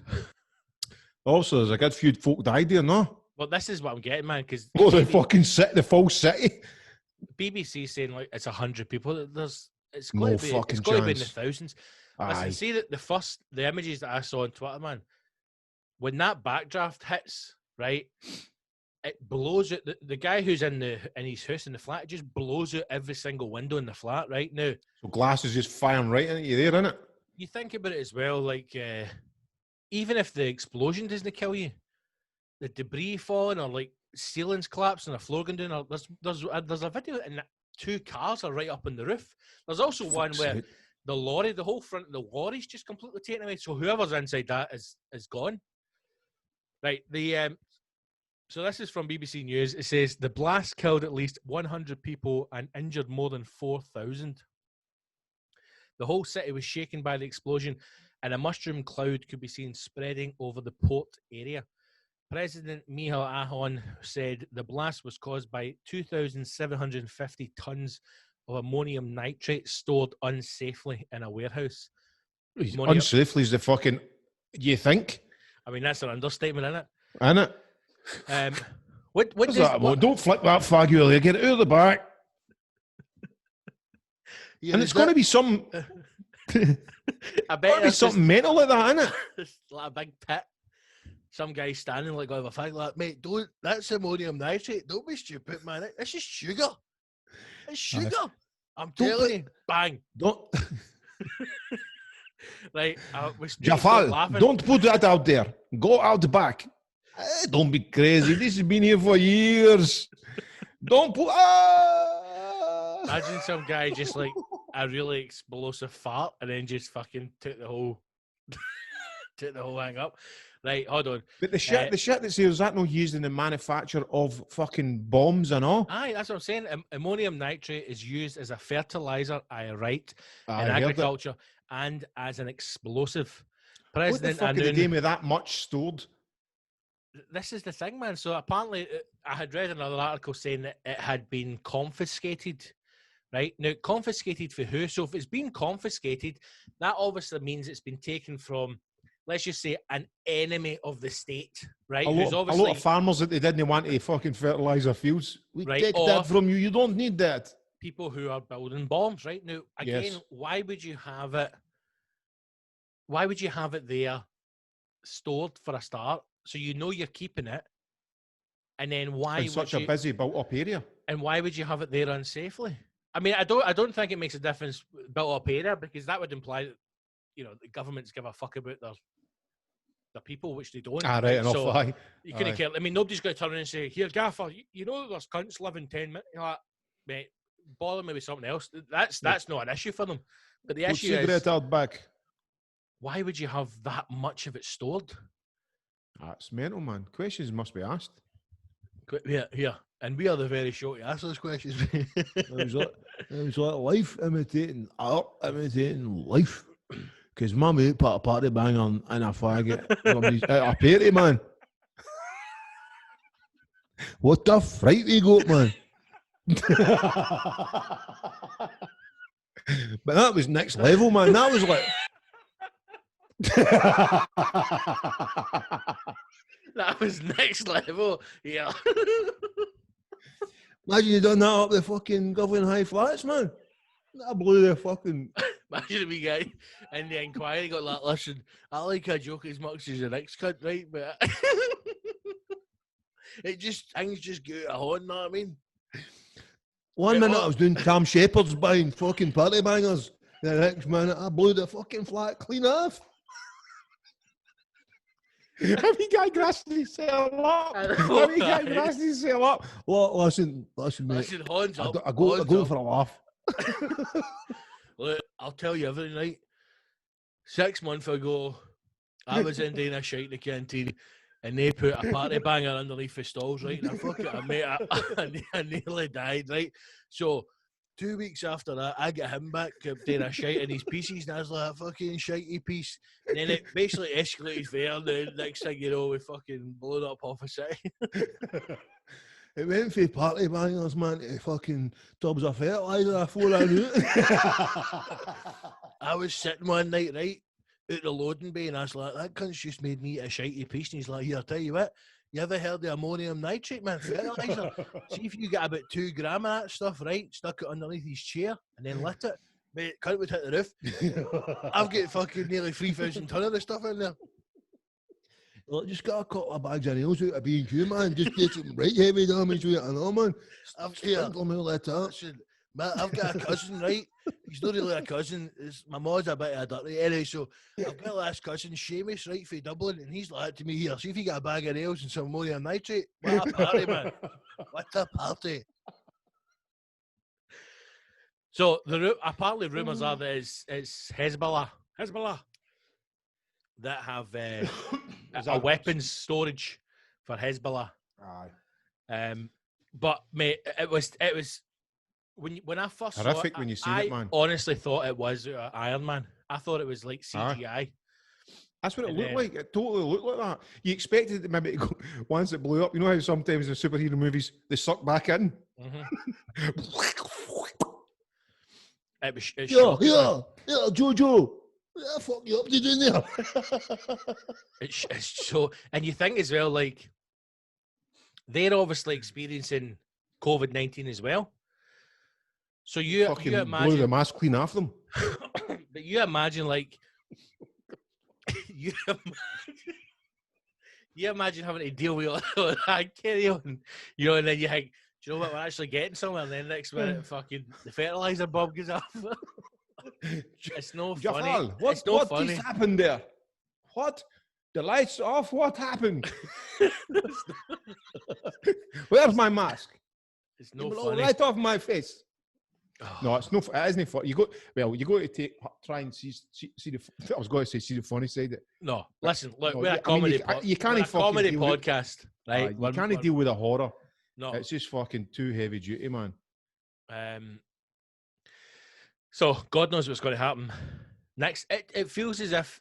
Also, there's a good few folk died there, no? well, this is what I'm getting, man, because Oh, the fucking city, the full city. BBC saying like it's 100 people. It's No got to be fucking it's got to be in the chance. thousands. Aye. Listen, see that the images that I saw on Twitter, man, when that backdraft hits, right? It blows out the guy who's in his house in the flat. It just blows out every single window in the flat right now. So glass is just firing right into you there, isn't it? You think about it as well, like even if the explosion doesn't kill you, the debris falling or like ceilings collapsing, or floor going down. Or there's a video and 2 cars are right up on the roof. There's also one where the lorry, the whole front of the lorry's just completely taken away. So whoever's inside that is gone. Right. So this is from BBC News. It says the blast killed at least 100 people and injured more than 4,000. The whole city was shaken by the explosion, and a mushroom cloud could be seen spreading over the port area. President Michal Ahon said the blast was caused by 2,750 tons of ammonium nitrate stored unsafely in a warehouse. Unsafely is the fucking... You think? I mean, that's an understatement, isn't it? Isn't it? What does that? Don't flick that flag you there. Get it out of the back. Yeah, and it's going to be some... I bet there's something mental like that, isn't it? It's like a big pit. Some guy standing like over a flag like, mate, that's ammonium nitrate. Don't be stupid, man. It's just sugar. It's sugar. I'm telling you. Bang. Don't. Right. Jafar, don't put that out there. Go out the back. Don't be crazy. This has been here for years. Don't put... Imagine some guy just like a really explosive fart and then just fucking took the whole hang up. Right, hold on. But the shit that says, is that not used in the manufacture of fucking bombs and all? Aye, that's what I'm saying. Ammonium nitrate is used as a fertilizer, in agriculture and as an explosive. President what the fuck are they doing with that much stored? This is the thing, man. So apparently, I had read another article saying that it had been confiscated. Right now, confiscated for who? So if it's been confiscated, that obviously means it's been taken from, let's just say, an enemy of the state, right? A lot of farmers that they didn't want to fucking fertilise their fields. We take that from you. You don't need that. People who are building bombs, right? Now, again, why would you have it? Why would you have it there stored for a start? So you know you're keeping it, and then why? In such a busy built-up area. And why would you have it there unsafely? I mean, I don't think it makes a difference built-up area, because that would imply that, you know, the governments give a fuck about their people, which they don't. Right, enough. So you couldn't care. I mean, nobody's going to turn around and say, "Here, Gaffer, you know there's cunts living 10 minutes." You're like, mate, bother me with something else. That's not an issue for them. But the issue is, back. Why would you have that much of it stored? That's mental, man. Questions must be asked. Yeah. And we are the very short to ask those questions. It was like life imitating art, imitating life. Because my mate put a party bang on in a faggot at a party, man. What the fright we got, man. But that was next level, man. That was like... That was next level. Yeah. Imagine you done that up the fucking Govan High Flats, man. That blew the fucking... Imagine a wee guy in the inquiry got like, listen, I like a joke as much as the next cunt, right? But things just go out of hand, know what I mean? One minute I was doing Cam Shepherd's buying fucking party bangers. The next minute I blew the fucking flat clean off. Every guy grassed himself up. Every guy grassed himself up. Listen, mate. Listen, horns up. I go for a laugh. Look, I'll tell you everything, right? 6 months ago, I was in doing a shite in the canteen, and they put a party banger underneath the stalls, right? And I nearly died, right? So 2 weeks after that, I get him back doing a shite in his pieces, and I was like, a fucking shitey piece. And then it basically escalated there, and the next thing you know, we fucking blown up off a city. It went for party bangers, man, to fucking tubs of fertiliser before I knew it. I was sitting one night, right, out the loading bay, and I was like, that cunt's just made me a shitey piece. And he's like, here, I'll tell you what, you ever heard of ammonium nitrate, man? Fertiliser. See if you get about 2 grams of that stuff, right? Stuck it underneath his chair and then lit it. Mate, cunt would hit the roof. I've got fucking nearly 3,000 tonne of the stuff in there. Like, just got a couple of bags of nails out of B&Q, man. Just get some right heavy damage with it. I know, man. I've here. Sprinkle me all that up. Listen, I've got a cousin, right? He's not really a cousin. My mom's a bit of a dirty anyway, so I've got a last cousin, Seamus, right, from Dublin, and he's like to me here, see if you got a bag of nails and some ammonium nitrate. What a party, man. What a party. So apparently rumours are that it's Hezbollah that have a weapons storage for Hezbollah. Aye. But mate, it was when I first horrific saw it, when you seen I it, man. honestly thought it was Iron Man. I thought it was like CGI. That's what it looked like. It totally looked like that. You expected it maybe to go, once it blew up. You know how sometimes in superhero movies they suck back in? Mm-hmm. It Yeah, Jojo. Yeah, fuck you up to doing there. it's so, and you think as well, like they're obviously experiencing COVID-19 as well. So you fucking imagine blew the mask clean off them. but you imagine like you imagine having to deal with all that carry on, you know, and then you think, do you know what, we're actually getting somewhere, and then next minute fucking the fertilizer bulb goes off. It's no funny. Jafal, It's no what funny. just happened there? What? The lights off? What happened? Where's my mask? It's no It blew funny. right off my face. Oh. No, it's no. It isn't funny. You go to try and see the. I was going to say see the funny side. No, listen, look, No, we're I a mean, comedy. you can't we're a fucking comedy deal with- podcast, right? You We're- can't we're- deal with the horror. No. It's just fucking too heavy duty, man. So God knows what's going to happen next. It feels as if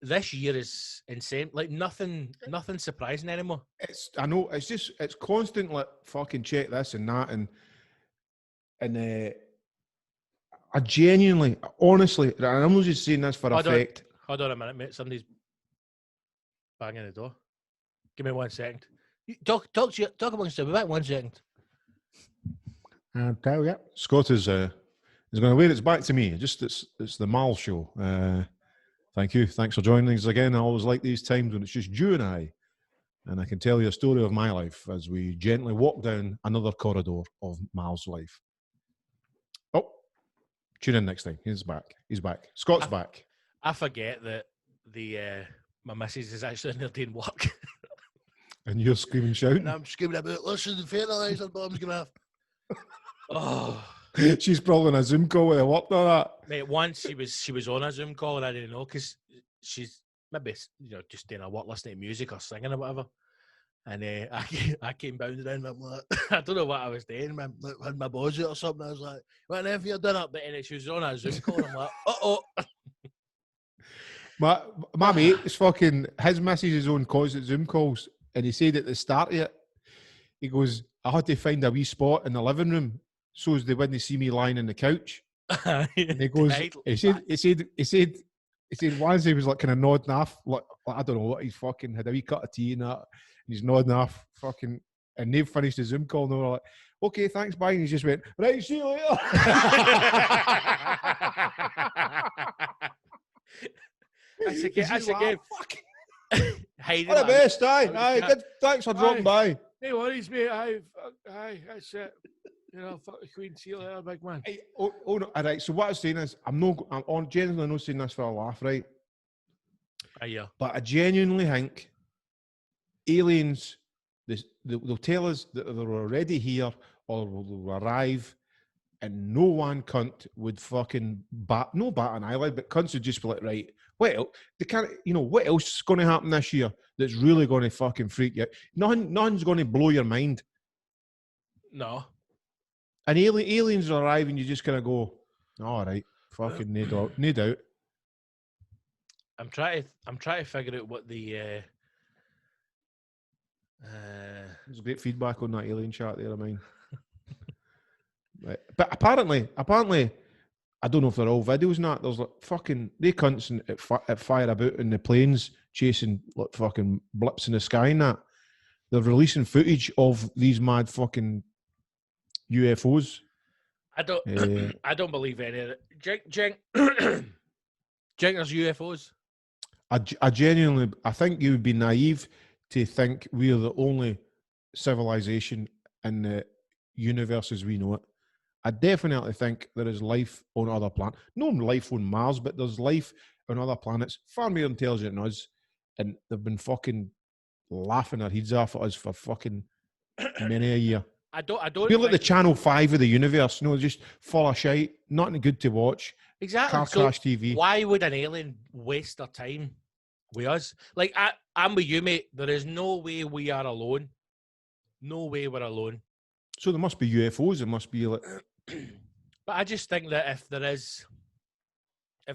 this year is insane. Like nothing surprising anymore. I know. It's constant. Like fucking check this and that and I genuinely, honestly, and I'm not just saying this for effect. Hold on a minute, mate. Somebody's banging the door. Give me 1 second. Talk amongst you. Be back 1 second. I'll tell you. Scott is going to wear it back to me. It's the Mal show. Thank you. Thanks for joining us again. I always like these times when it's just you and I can tell you a story of my life as we gently walk down another corridor of Mal's life. Oh, tune in next time. He's back. Scott's back. I forget that my missus is actually in there doing work. And you're screaming, shouting. And I'm screaming about, listen, the fertilizer bomb's going to have. Oh, she's probably on a Zoom call with her work or that. mate, once she was on a Zoom call and I didn't know because she's maybe just doing a work, listening to music or singing or whatever. And I came bounding in. I'm like, I don't know what I was doing, man. Like, had my balls out or something. I was like, what in for your dinner? But then she was on a Zoom call. And I'm like, My mate is fucking, his missus is on constant Zoom calls, and he said at the start of it, he goes, I had to find a wee spot in the living room so as they wouldn't see me lying on the couch. And he goes, he said once he was like kind of nodding off, like I don't know what, he's fucking had a wee cup of tea and that, and he's nodding off, fucking, and they've finished the Zoom call and they were like, okay, thanks, bye. And he just went, right, see you later. That's a game. What the best, aye, good. Thanks for dropping by. No worries, mate. Aye, that's it. You know, fuck the Queen. See you later, big man. Hey, no, all right. So what I'm saying is, I'm genuinely not saying this for a laugh, right? Yeah. But I genuinely think aliens, they'll tell us that they're already here or they'll arrive, and no one cunt would fucking bat an eyelid, but cunts would just be like, right, well, they can't, what else is going to happen this year that's really going to fucking freak you out? Nothing's going to blow your mind. No. And aliens arrive and you just kind of go, all right, fucking no doubt. I'm trying to figure out what the There's great feedback on that alien chat there of mine. Right. But apparently, I don't know if they're all videos or not. There's like fucking they cunts at fire about in the planes chasing like fucking blips in the sky and that. They're releasing footage of these mad fucking UFOs. I don't believe any of it. Jink, there's UFOs. I genuinely, I think you would be naive to think we are the only civilization in the universe as we know it. I definitely think there is life on other planets. No life on Mars, but there's life on other planets far more intelligent than us, and they've been fucking laughing their heads off at us for fucking many a year. I don't We're like the think- Channel 5 of the universe, just full of shite, nothing good to watch. exactly. Car So crash TV. why would an alien waste their time with us? Like, I'm with you, mate. There is no way we are alone. No way we're alone. So there must be UFOs. There must be like, But I just think that if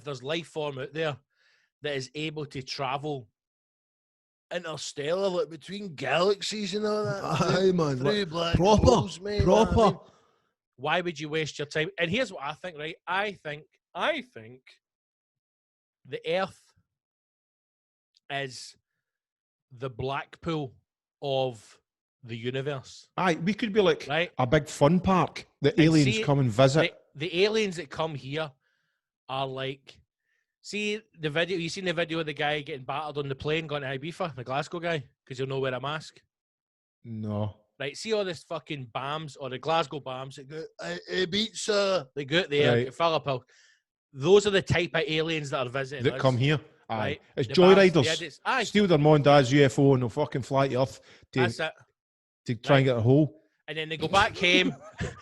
there's life form out there that is able to travel, Interstellar, like between galaxies and all that. Aye, man. Through Like, black proper, holes, mate, proper. I mean, why would you waste your time? And here's what I think, right? I think the Earth is the Blackpool of the universe, aye, we could be like right? a big fun park that And aliens see, come and visit. The aliens that come here are like, see the video, you seen the video of the guy getting battered on the plane going to Ibiza, the Glasgow guy, because he'll not wear a mask? No. Right, see all this fucking BAMs, or the Glasgow BAMs that go, Ibiza. they go out there, Right. get Philip. Those are the type of aliens that are visiting That us, come here. Aye. right? It's The BAMs, the joyriders. idiots. Aye, Steal their mom and dad's UFO and they'll fucking fly to Earth that's it. to try and get a hole. And then they go back home.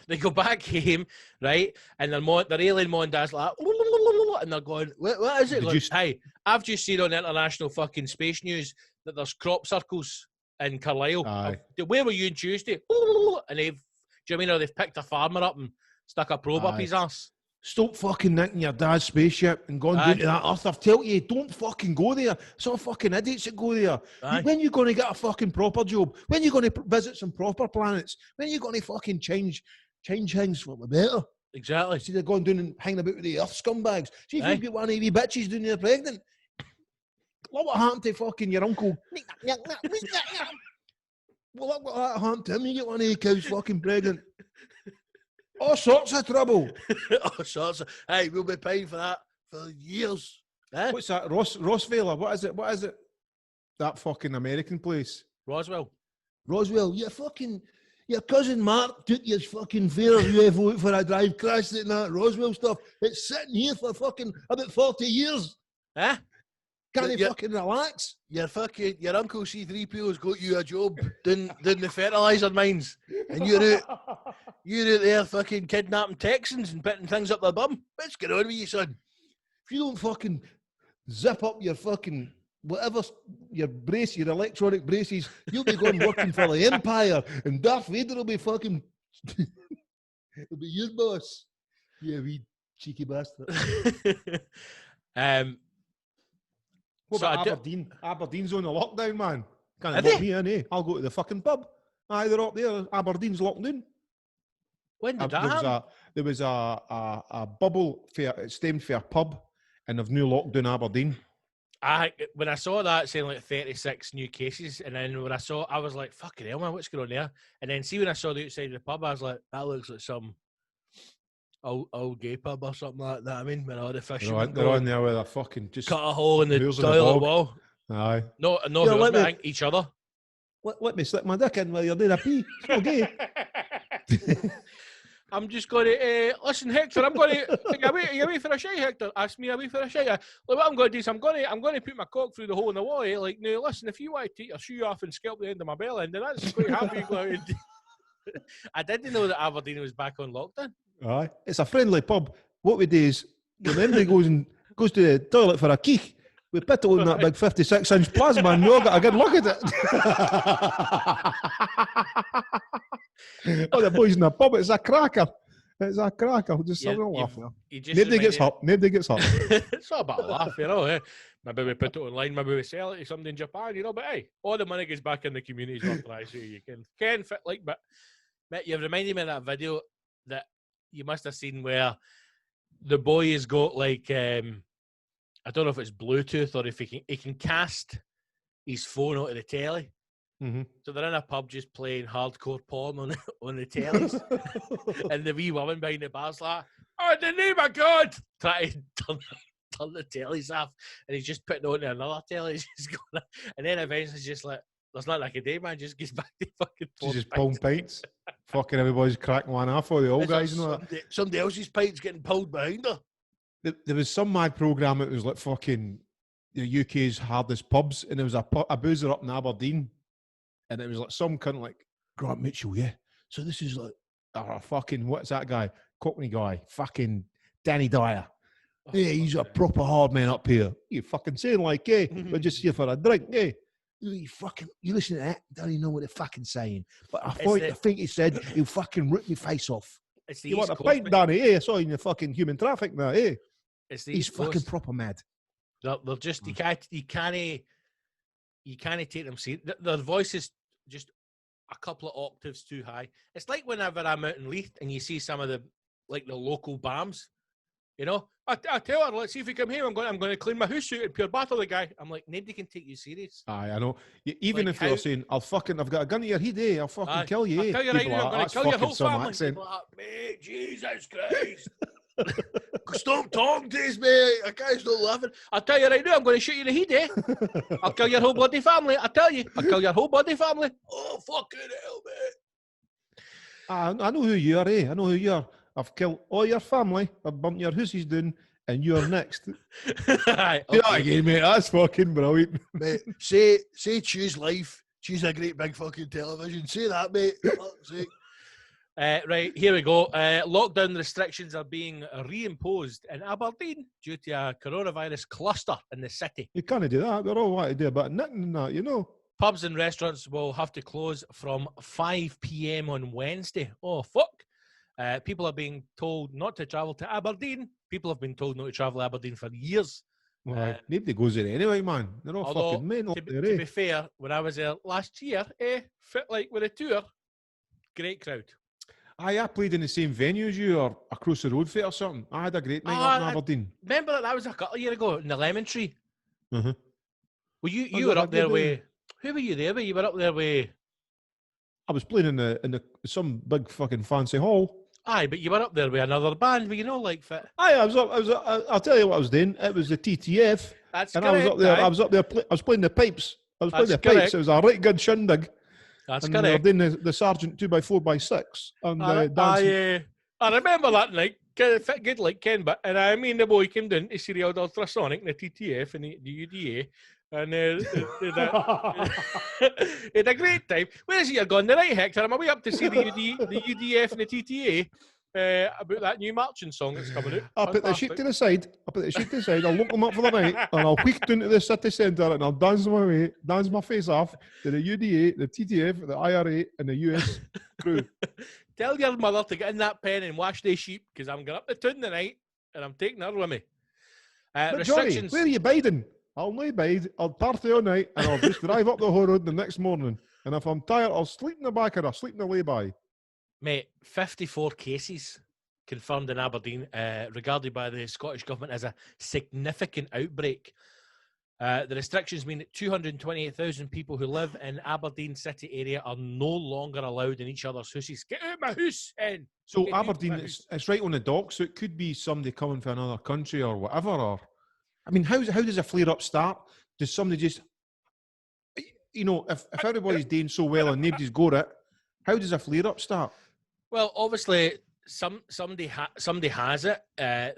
They go back home, right? And their alien mom and dad's like, and they're going, what is it? Did Going, you hey, I've just seen on the international fucking space news that there's crop circles in Carlisle. Aye. Where were you on Tuesday? And they've, do you know what I mean? Or they've picked a farmer up and stuck a probe up Aye. his ass. Stop fucking nicking your dad's spaceship and going Aye. down to that Earth. I've told you, don't fucking go there. It's all fucking idiots that go there. Aye. When you going to get a fucking proper job? When you going to visit some proper planets? When you going to fucking change things for the better? Exactly. See, they're going down and hanging about with the Earth scumbags. See, if Aye. you've got one of these wee bitches down there pregnant, look what happened to fucking your uncle. Well, look what happened to him. You get one of these cows fucking pregnant. All sorts of trouble. All sorts of. Hey, we'll be paying for that for years. Eh? What's that? Rossvale? What is it? What is it? That fucking American place. Roswell. Roswell, your cousin Mark took your fucking fair UFO out for a drive, crashed it and that Roswell stuff. It's sitting here for fucking about 40 years. Eh? Can't But he you- fucking relax? Your uncle C3PO's got you a job doing the fertilizer mines, and you're out there fucking kidnapping Texans and putting things up their bum. What's going on with you, son? If you don't fucking zip up your fucking whatever, your brace, your electronic braces, you'll be going working for the Empire, and Darth Vader will be fucking, he'll be your boss. Yeah, wee cheeky bastard. What So about I do- Aberdeen? Aberdeen's on the lockdown, man. Are Can't they? lock me in, eh? I'll go to the fucking pub. Aye, they're up there. Aberdeen's locked down. When did that happen? There was a bubble fair, it stemmed for a pub, and they've new locked down Aberdeen. When I saw that saying like 36 new cases, and then when I was like, fucking hell, man, what's going on there? And then see when I saw the outside of the pub, I was like, that looks like some old gay pub or something like that. I mean, when all the fishermen They're on there with a fucking just. cut a hole in the Wheels in the toilet bog. wall. Aye. No, Yeah, who let else, me- but each other. Let me slip my dick in while you're doing a pee. It's not gay. I'm just going to listen, Hector. I'm going to are you away for a shite, Hector? Ask me away for a shite. Look, what I'm going to do is I'm going to put my cock through the hole in the wall. Eh? Like, no, listen, if you want to take your shoe off and scalp the end of my bell end, then that's quite happy. You go out and do- I didn't know that Aberdeen was back on lockdown. Aye. It's a friendly pub. What we do is, when everybody goes to the toilet for a keek, we put it on that big 56-inch plasma and we all got a good look at it. Oh, the boys in the pub, it's a cracker. It's a cracker. Just Yeah, have a you've- laugh there. You just Nobody gets reminded- hurt. Nobody gets hurt. It's not about a laugh, you know. Eh? Maybe we put it online, maybe we sell it to somebody in Japan, you know. But hey, all the money goes back in the communities. Right, so you can fit like, but you've reminded me of that video that you must have seen where the boy has got like I don't know if it's Bluetooth or if he can cast his phone onto the telly. Mm-hmm. So they're in a pub just playing hardcore porn on the tellies, and the wee woman behind the bar's like, "Oh, in the name of God!" Try to turn the tellies off, and he's just putting on another telly. He's just going, and then eventually it's just like, there's not like a day, man. Just gets back to fucking She's just pulling pints. Fucking everybody's cracking one off, all the old guys and all that. Somebody else's pints getting pulled behind her. There was some mad programme that was like fucking the UK's hardest pubs, and there was a boozer up in Aberdeen, and it was like some cunt like Grant Mitchell, yeah. So this is like fucking what's that guy? Cockney guy, fucking Danny Dyer. Yeah, he's a proper hard man up here. You fucking saying like, yeah, we're just here for a drink, yeah. You listen to that, don't even know what they're fucking saying. But I think he said he'll fucking rip my face off. You want a pint, Danny? Yeah, I saw you in the fucking human traffic now, eh? He's fucking proper mad. They're just you can't take them serious. Their voice is just a couple of octaves too high. It's like whenever I'm out in Leith and you see some of the local BAMs, you know. I tell her, let's see if we come here. I'm going to clean my house out and pure battle the guy. I'm like, nobody can take you serious. Aye, I know. Even if you're saying, I've got a gun to your head, eh? I'll fucking kill you. I'll tell you right now, I'm going to kill your whole family. Accent. Like, mate, Jesus Christ. Stop talking to us, mate. I can't stop laughing. I'll tell you right now, I'm going to shoot you in the head, eh? I'll kill your whole bloody family. I tell you, I'll kill your whole bloody family. Oh, fucking hell, mate. I know who you are, eh? I know who you are. I've killed all your family. I've bumped your houses down, and you're next. Right, okay. Yeah, again, mate. That's fucking brilliant. Mate, say choose life. Choose a great big fucking television. Say that, mate. Right, here we go. Lockdown restrictions are being reimposed in Aberdeen due to a coronavirus cluster in the city. You can't do that. We're all want to do a bit of knitting and that, you know. Pubs and restaurants will have to close from 5 p.m. on Wednesday. Oh, fuck. People are being told not to travel to Aberdeen. People have been told not to travel to Aberdeen for years. Well, nobody goes there anyway, man. They're all fucking men up there, to be fair, when I was there last year, fit like with a tour, great crowd. I played in the same venue as you or across the road for it or something. I had a great night up in Aberdeen. Remember that was a couple of years ago in the Lemon Tree? Uh-huh. Well, you were up there with... Who were you there with? You were up there with... I was playing in some big fucking fancy hall. Aye, but you were up there with another band, but you know, like fit. Aye, I'll tell you what I was doing. It was the TTF. That's and correct. I was up there. I was playing the pipes. Pipes. It was a right good shindig. That's and correct. We were doing the Sergeant 2x4x6 and dancing. I remember that night. Fit good like Ken, but and I mean the boy came down to see the old ultrasonic and the TTF and the UDA. And they had a great time. Where is he? You're gone the right, Hector. I'm away up to see the UDF and the TTA about that new marching song that's coming out. I'll put the sheet to the side. I'll look them up for the night, and I'll wheek down to the city centre, and I'll dance my face off to the UDA, the TTF, the IRA, and the US crew. Tell your mother to get in that pen and wash the sheep, because I'm going up the town tonight, and I'm taking her with me. But Johnny, where are you biding? I'll not bide. I'll party all night, and I'll just drive up the whole road the next morning. And if I'm tired, I'll sleep in the back or I'll sleep in the lay-by. Mate, 54 cases confirmed in Aberdeen, regarded by the Scottish Government as a significant outbreak. The restrictions mean that 228,000 people who live in Aberdeen city area are no longer allowed in each other's houses. Get out of my house, Hen! So Aberdeen, it's right on the dock, so it could be somebody coming from another country or whatever, or... I mean, how does a flare-up start? Does somebody just, you know, if everybody's doing so well and nobody's got it, how does a flare-up start? Well, obviously, somebody has it.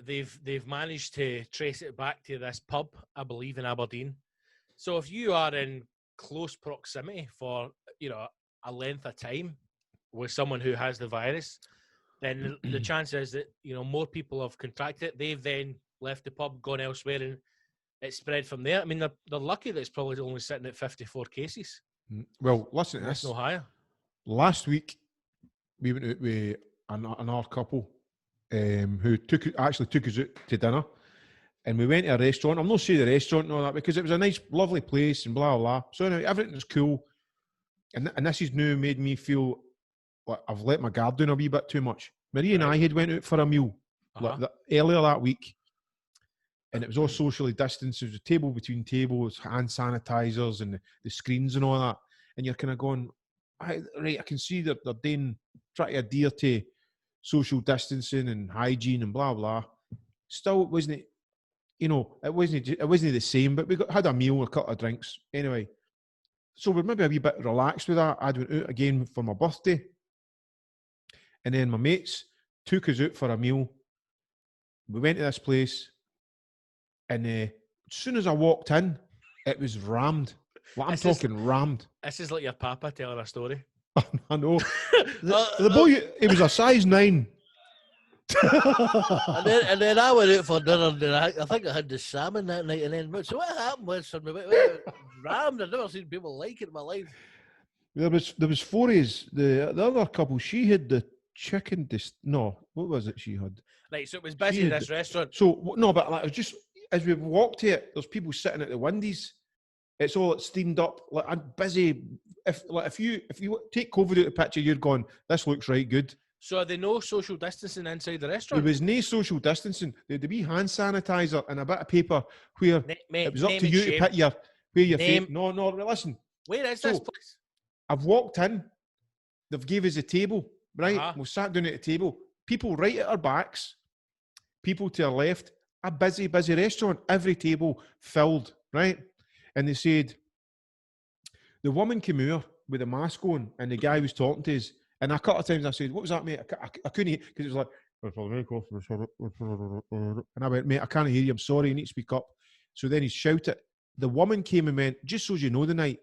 They've managed to trace it back to this pub, I believe, in Aberdeen. So if you are in close proximity for, you know, a length of time with someone who has the virus, then the chance is that, you know, more people have contracted it. They've then left the pub, gone elsewhere, and it spread from there. I mean, they're lucky that it's probably only sitting at 54 cases. Well, listen to this. No higher. Last week, we went out with another couple who actually took us out to dinner, and we went to a restaurant. I'm not saying the restaurant and all that because it was a nice, lovely place and blah, blah. So anyway, everything's cool. And this has now made me feel like I've let my guard down a wee bit too much. Marie and I had went out for a meal earlier that week. And it was all socially distanced. There was a table between tables, hand sanitizers, and the screens and all that. And you're kind of going, I can see that they're trying to adhere to social distancing and hygiene and blah, blah. Still, wasn't it? you know, it wasn't the same, but had a meal, a couple of drinks. Anyway, so we're maybe a wee bit relaxed with that. I went out again for my birthday. And then my mates took us out for a meal. We went to this place, and as soon as I walked in, it was rammed. Like, I'm talking rammed. This is like your papa telling a story. I know. The boy, he was a size 9. and then I went out for dinner, and I think I had the salmon that night. And then, so what happened was, rammed. I've never seen people like it in my life. There was forays. The other couple, she had the chicken. No, what was it she had? Right, so it was busy in this restaurant. So no, but like, it was just as we walked here, there's people sitting at the windies. It's all steamed up. Like, I'm busy. If you take COVID out of the picture, you're going, this looks right good. So are there no social distancing inside the restaurant? There was no social distancing. There had to be hand sanitizer and a bit of paper where it was up to you to put your face. No, listen. Where is this place? I've walked in. They've gave us a table, right? We sat down at the table. People right at our backs. People to our left. A busy restaurant. Every table filled, right? And they said, the woman came over with a mask on, and the guy was talking to us. And a couple of times I said, what was that, mate? I couldn't hear, because it was like, and I went, mate, I can't hear you. I'm sorry, you need to speak up. So then he shouted. The woman came and went, just so you know the night,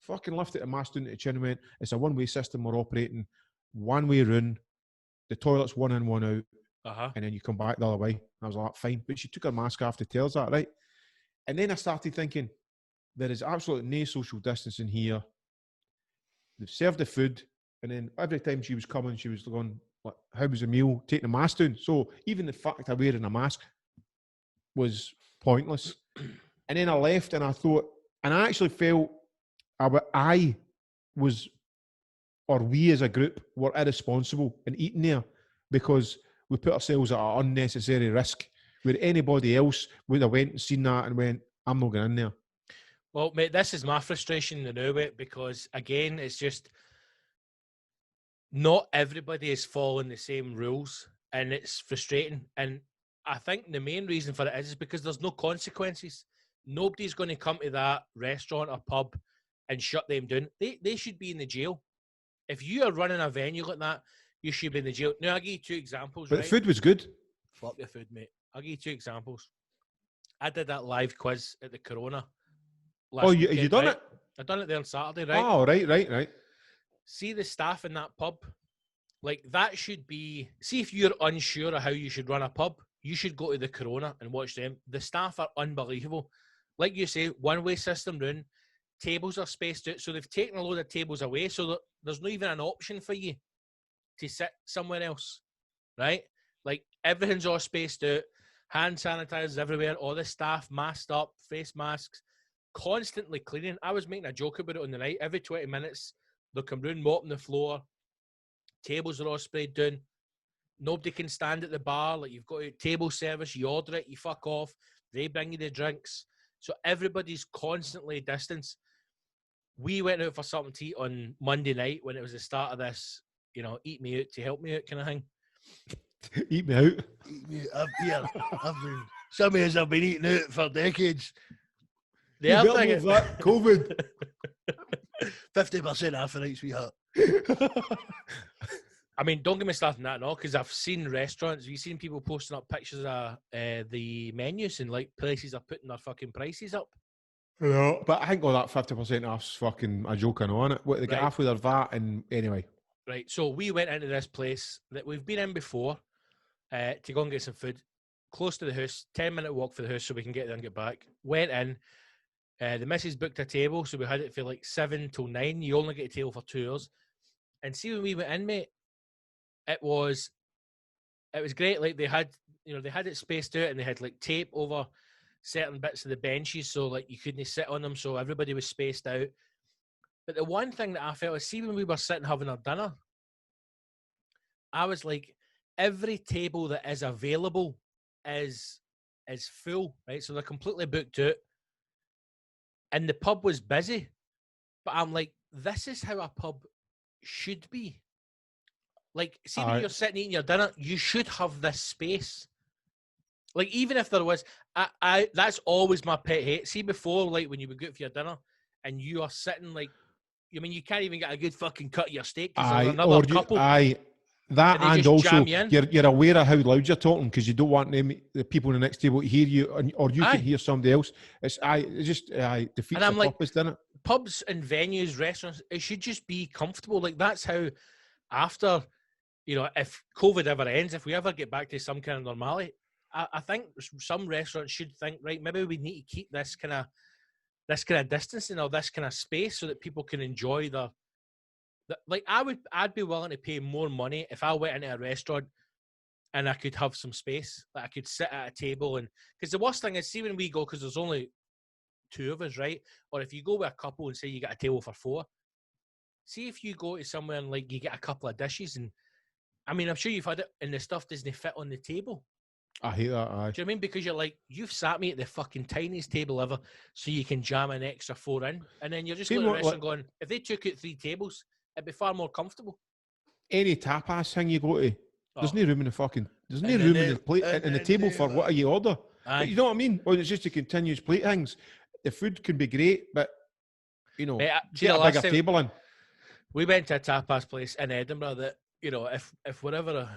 fucking lifted the mask down to the chin and went, it's a one-way system we're operating, one-way round, the toilet's one in, one out, and then you come back the other way. I was like, fine. But she took her mask off to tell us that, right? And then I started thinking, there is absolutely no social distancing here. They've served the food, and then every time she was coming, she was going, like, how was the meal? Taking the mask down. So even the fact of wearing a mask was pointless. And then I left, and I thought, and I actually felt we as a group were irresponsible in eating there, because we put ourselves at an unnecessary risk where anybody else would have went and seen that and went, I'm not going in there. Well, mate, this is my frustration in the because, again, it's just not everybody is following the same rules, and it's frustrating. And I think the main reason for it is because there's no consequences. Nobody's going to come to that restaurant or pub and shut them down. They should be in the jail. If you are running a venue like that, you should be in the jail. Now, I'll give you 2 examples. But the food was good. Fuck the food, mate. I'll give you 2 examples. I did that live quiz at the Corona. You done it? I done it there on Saturday, right? Oh, right. See the staff in that pub? Like, that should be... See, if you're unsure of how you should run a pub, you should go to the Corona and watch them. The staff are unbelievable. Like you say, one-way system round. Tables are spaced out. So they've taken a load of tables away, so that there's not even an option for you to sit somewhere else, right? Like, everything's all spaced out. Hand sanitizers everywhere. All the staff masked up, face masks. Constantly cleaning. I was making a joke about it on the night. Every 20 minutes, they'll come round, mopping the floor. Tables are all sprayed down. Nobody can stand at the bar. Like, you've got a table service, you order it, you fuck off. They bring you the drinks. So everybody's constantly distanced. We went out for something to eat on Monday night when it was the start of this, eat me out to help me out kind of thing. Eat me out. Eat me out. Some of us have been eating out for decades. The other thing is that COVID. 50% off a night, sweetheart. I mean, don't get me started on that, no, because I've seen restaurants. You've seen people posting up pictures of the menus, and like places are putting their fucking prices up. Yeah, but I think all that 50% off's fucking a joke, I know, isn't it? What, they get half with their VAT, and anyway. Right, so we went into this place that we've been in before to go and get some food, close to the house, 10-minute walk for the house so we can get there and get back. Went in. The missus booked a table, so we had it for like 7 till 9. You only get a table for 2 hours. And see, when we went in, mate, it was great. Like, they had it spaced out, and they had like tape over certain bits of the benches, so like you couldn't sit on them, so everybody was spaced out. But the one thing that I felt is, see, when we were sitting having our dinner, I was like, every table that is available is full, right? So they're completely booked out. And the pub was busy. But I'm like, this is how a pub should be. Like, see, when you're sitting eating your dinner, you should have this space. Like, even if there was, I that's always my pet hate. See, before, like, when you would go out for your dinner and you are sitting, like, I mean, you can't even get a good fucking cut of your steak because there's another couple. That, And they and just also jam you in. you're aware of how loud you're talking because you don't want the people in the next table to hear you, or you can hear somebody else. It just defeats the purpose, doesn't it? Pubs and venues, restaurants, it should just be comfortable. Like, that's how, after, if COVID ever ends, if we ever get back to some kind of normality, I think some restaurants should think, right, maybe we need to keep this kind of distancing or this kind of space so that people can enjoy like, I'd be willing to pay more money if I went into a restaurant and I could have some space, like I could sit at a table. And because the worst thing is, see, when we go, because there's only 2 of us, right? Or if you go with a couple and say you get a table for 4, see if you go to somewhere and, like, you get a couple of dishes, and I mean, I'm sure you've had it, and the stuff doesn't fit on the table. I hate that. Do you know what I mean? Because you're like, you've sat me at the fucking tiniest table ever, so you can jam an extra 4 in, and then you're just going to the restaurant going, if they took out 3 tables, it'd be far more comfortable. Any tapas thing you go to, there's no room in the fucking, there's no room in the plate in the table for what you order. But you know what I mean? Well, it's just the continuous plate things. The food can be great, but get a bigger table in. We went to a tapas place in Edinburgh that, if we're ever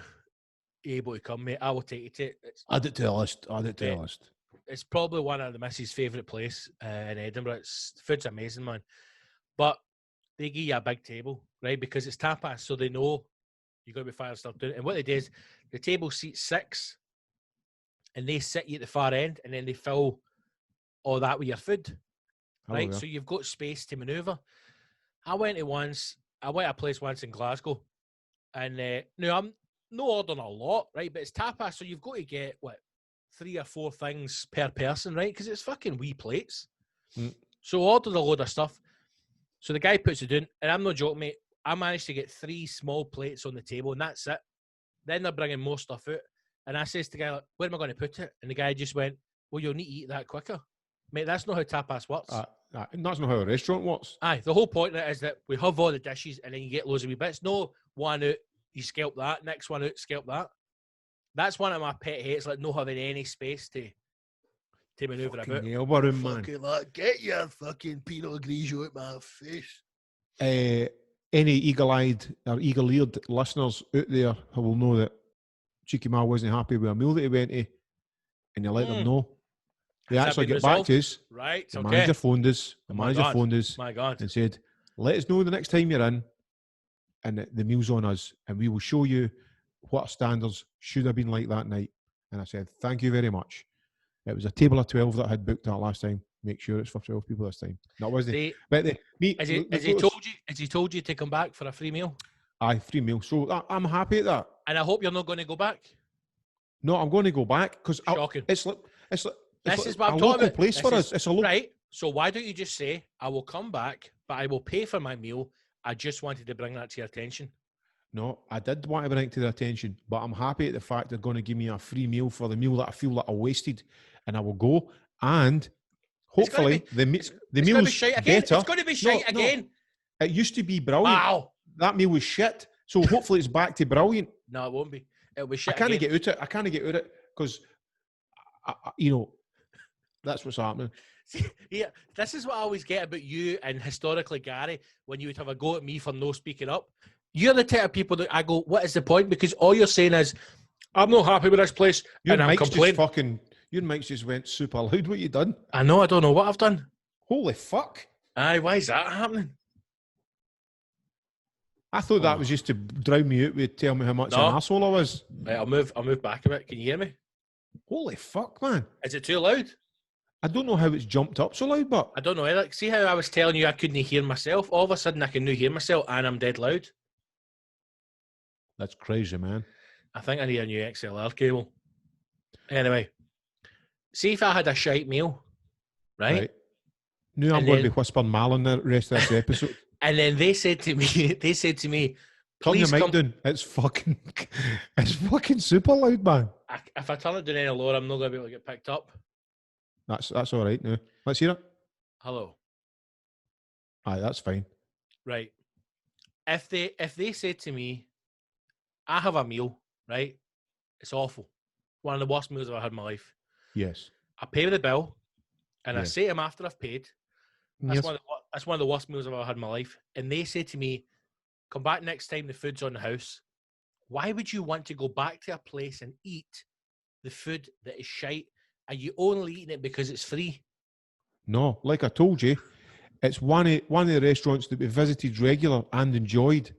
able to come, mate, I will take you to it. Add it to the list. It's probably one of the missus' favourite place in Edinburgh. Food's amazing, man. But they give you a big table, right? Because it's tapas, so they know you're going to be fire stuff doing it. And what they do is the table seats 6, and they sit you at the far end, and then they fill all that with your food, right? Yeah. So you've got space to manoeuvre. I went to a place once in Glasgow, and now I'm not ordering a lot, right? But it's tapas, so you've got to get, 3 or 4 things per person, right? Because it's fucking wee plates. So I ordered a load of stuff. So the guy puts it in, and I'm not joking, mate. I managed to get 3 small plates on the table, and that's it. Then they're bringing more stuff out. And I says to the guy, like, where am I going to put it? And the guy just went, well, you'll need to eat that quicker. Mate, that's not how tapas works. That's not how a restaurant works. Aye, the whole point of it is that we have all the dishes, and then you get loads of wee bits. No one out, you scalp that. Next one out, scalp that. That's one of my pet hates, like not having any space to manoeuvre about. Room, man. Get your fucking Pinot Grigio out my face. Any eagle-eyed or eagle-eared listeners out there who will know that Cheeky Ma wasn't happy with a meal that he went to, and you let them know. They actually get back to us. Right, the manager phoned us. The manager phoned us. My God. And said, let us know the next time you're in, and the meal's on us, and we will show you what our standards should have been like that night. And I said, thank you very much. It was a table of 12 that I had booked that last time. Make sure it's for 12 people this time. That was the. But has he told you to come back for a free meal? Aye, free meal. So I'm happy at that. And I hope you're not going to go back. No, I'm going to go back because it's like this is what I'm local talking about. Place for us. It's a local. Right. So why don't you just say, I will come back, but I will pay for my meal. I just wanted to bring that to your attention. No, I did want to bring it to their attention, but I'm happy at the fact they're going to give me a free meal for the meal that I feel that I wasted, and I will go, and hopefully the meal's better. It's going to be shite again. It used to be brilliant. Wow. That meal was shit. So hopefully it's back to brilliant. No, it won't be. It'll be shit. I can't get out of it because, that's what's happening. Yeah, this is what I always get about you and historically Gary when you would have a go at me for no speaking up. You're the type of people that I go, what is the point? Because all you're saying is, I'm not happy with this place, and I'm complaining. Your mics just went super loud. What you done? I know. I don't know what I've done. Holy fuck! Aye, why is that happening? I thought that was just to drown me out with tell me how much an arsehole I was. Right, I'll move back a bit. Can you hear me? Holy fuck, man! Is it too loud? I don't know how it's jumped up so loud, but I don't know either. See how I was telling you I couldn't hear myself? All of a sudden I can now hear myself, and I'm dead loud. That's crazy, man. I think I need a new XLR cable. Anyway, see if I had a shite meal, right? Now I'm going to be whispering Malin the rest of this episode. And then they said to me, turn your mic down. It's fucking super loud, man. If I turn it down any lower, I'm not going to be able to get picked up. That's all right now. Let's hear it. Hello. Aye, that's fine. Right. If they said to me, I have a meal, right? It's awful. one of the worst meals I've ever had in my life. Yes. I pay the bill, and I Yes. say to them after I've paid, that's, Yes. that's one of the worst meals I've ever had in my life. And they say to me, come back next time the food's on the house. Why would you want to go back to a place and eat the food that is shite? Are you only eating it because it's free? No, like I told you, it's one of the restaurants that we visited regular and enjoyed.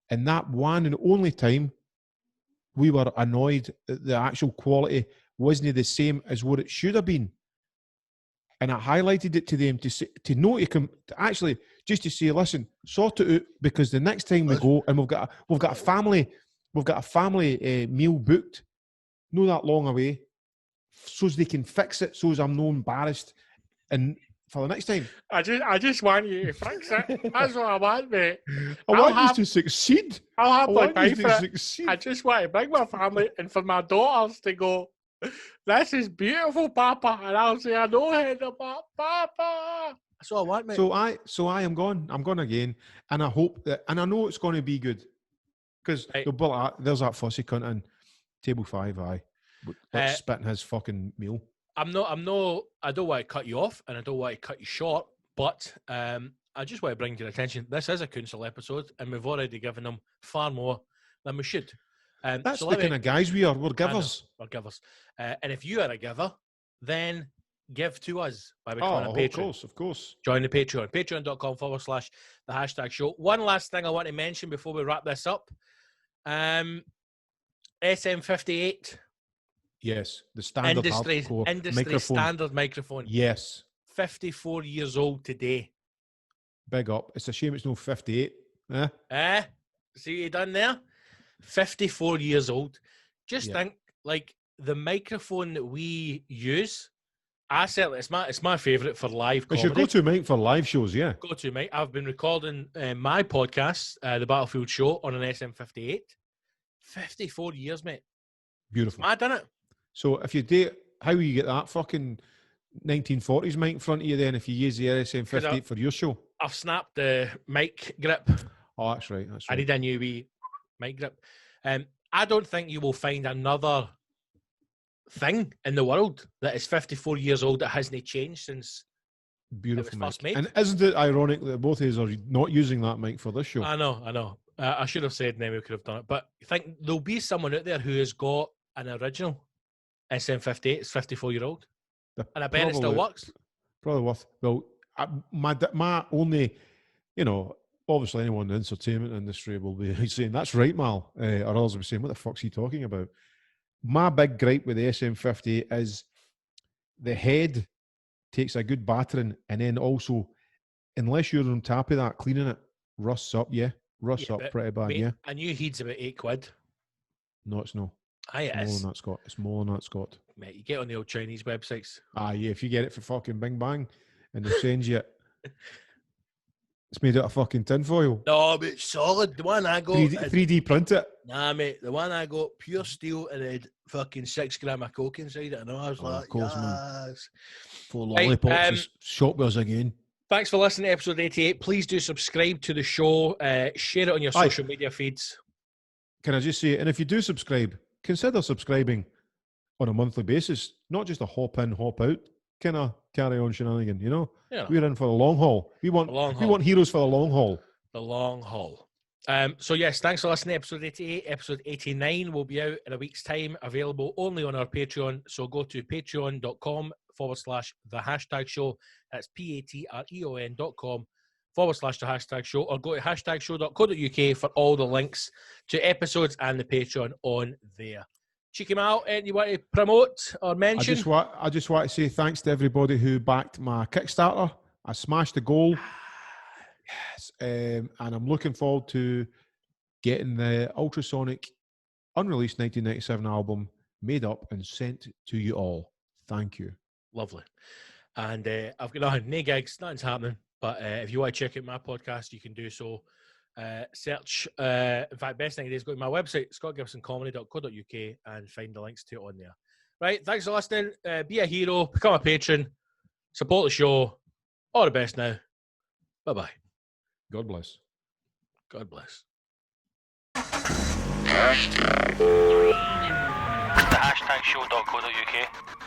And that one and only time we were annoyed that the actual quality wasn't the same as what it should have been. And I highlighted it to them to say, to know to actually just to say, listen, sort it out, because the next time we go and we've got a family meal booked, not that long away, so as they can fix it, so as I'm not embarrassed. And for the next time, I just want you to fix it. That's what I want, mate. I want you to succeed. I'll have my I want pay you for to it. succeed. I just want to bring my family and for my daughters to go, this is beautiful, Papa. And I'll say, I know it, Papa. That's all I want, mate. So I am gone. I'm gone again, and I hope that, and I know it's going to be good, because Right. there's that fussy cunt in table 5. Let's spit in his fucking meal. I don't want to cut you off, and I don't want to cut you short, but I just want to bring to your attention, this is a council episode, and we've already given them far more than we should. That's so the kind of guys we are. We're givers. We're givers. And if you are a giver, then give to us by becoming a Patreon. Of course. Join the Patreon. Patreon.com/the hashtag show. One last thing I want to mention before we wrap this up. SM58. Yes, the standard industry microphone. Standard microphone. Yes. 54 years old today. Big up. It's a shame it's no 58. See what you done there? 54 years old. Just Yeah. think, like, the microphone that we use, I certainly, it's my favourite for live comedy. It's your go-to mic for live shows, yeah. Go-to mic. I've been recording my podcast, The Battlefield Show, on an SM58. 54 years, mate. Beautiful. Mad, isn't it? So if you do, how will you get that fucking 1940s mic in front of you then if you use the SM58 for your show? I've snapped the mic grip. Oh, that's right. I need a new wee mic grip. I don't think you will find another thing in the world that is 54 years old that hasn't changed since beautiful it was first made. And isn't it ironic that both of us are not using that mic for this show? I know. I should have said, and then we could have done it. But I think there'll be someone out there who has got an original SM58. It's 54-year-old. And I bet it still works. Probably worth. Well, my only, obviously anyone in the entertainment industry will be saying, that's right, Mal. Or others will be saying, what the fuck's he talking about? My big gripe with the SM58 is the head takes a good battering, and then also, unless you're on top of that, cleaning it, rusts up, Rusts up pretty bad, mate, a new heat's about £8. No, it's no. Aye, it is. It's more than that, Scott. Mate, you get on the old Chinese websites. Yeah, if you get it for fucking Bing Bang, and they'll send you it. It's made out of fucking tinfoil. No, but it's solid. The one I got... 3D print it. Nah, mate. The one I got, pure steel, and it had fucking 6 grams of coke inside it. And I was like, of course, yes. Man. 4 lollipops, shotwells again. Thanks for listening to episode 88. Please do subscribe to the show. Share it on your social media feeds. Can I just say, and if you do subscribe, consider subscribing on a monthly basis, not just a hop in, hop out kind of carry on shenanigan, Yeah. We're in for the long haul. We want heroes for the long haul. The long haul. So yes, thanks for listening to episode 88. Episode 89 will be out in a week's time, available only on our Patreon. So go to patreon.com/the hashtag show. That's patreon.com/the hashtag show, or go to hashtagshow.co.uk for all the links to episodes and the Patreon on there. Cheeky Mal, anything you want to promote or mention? I just want to say thanks to everybody who backed my Kickstarter. I smashed the goal. Yes, and I'm looking forward to getting the Ultrasonic unreleased 1997 album made up and sent to you all. Thank you. Lovely. And I've got no gigs, nothing's happening. But if you want to check out my podcast, you can do so. Search, in fact, best thing it is, go to my website, scottgibsoncomedy.co.uk, and find the links to it on there. Right, thanks for listening. Be a hero, become a patron, support the show. All the best now. Bye-bye. God bless. God bless. The hashtag hashtagshow.co.uk.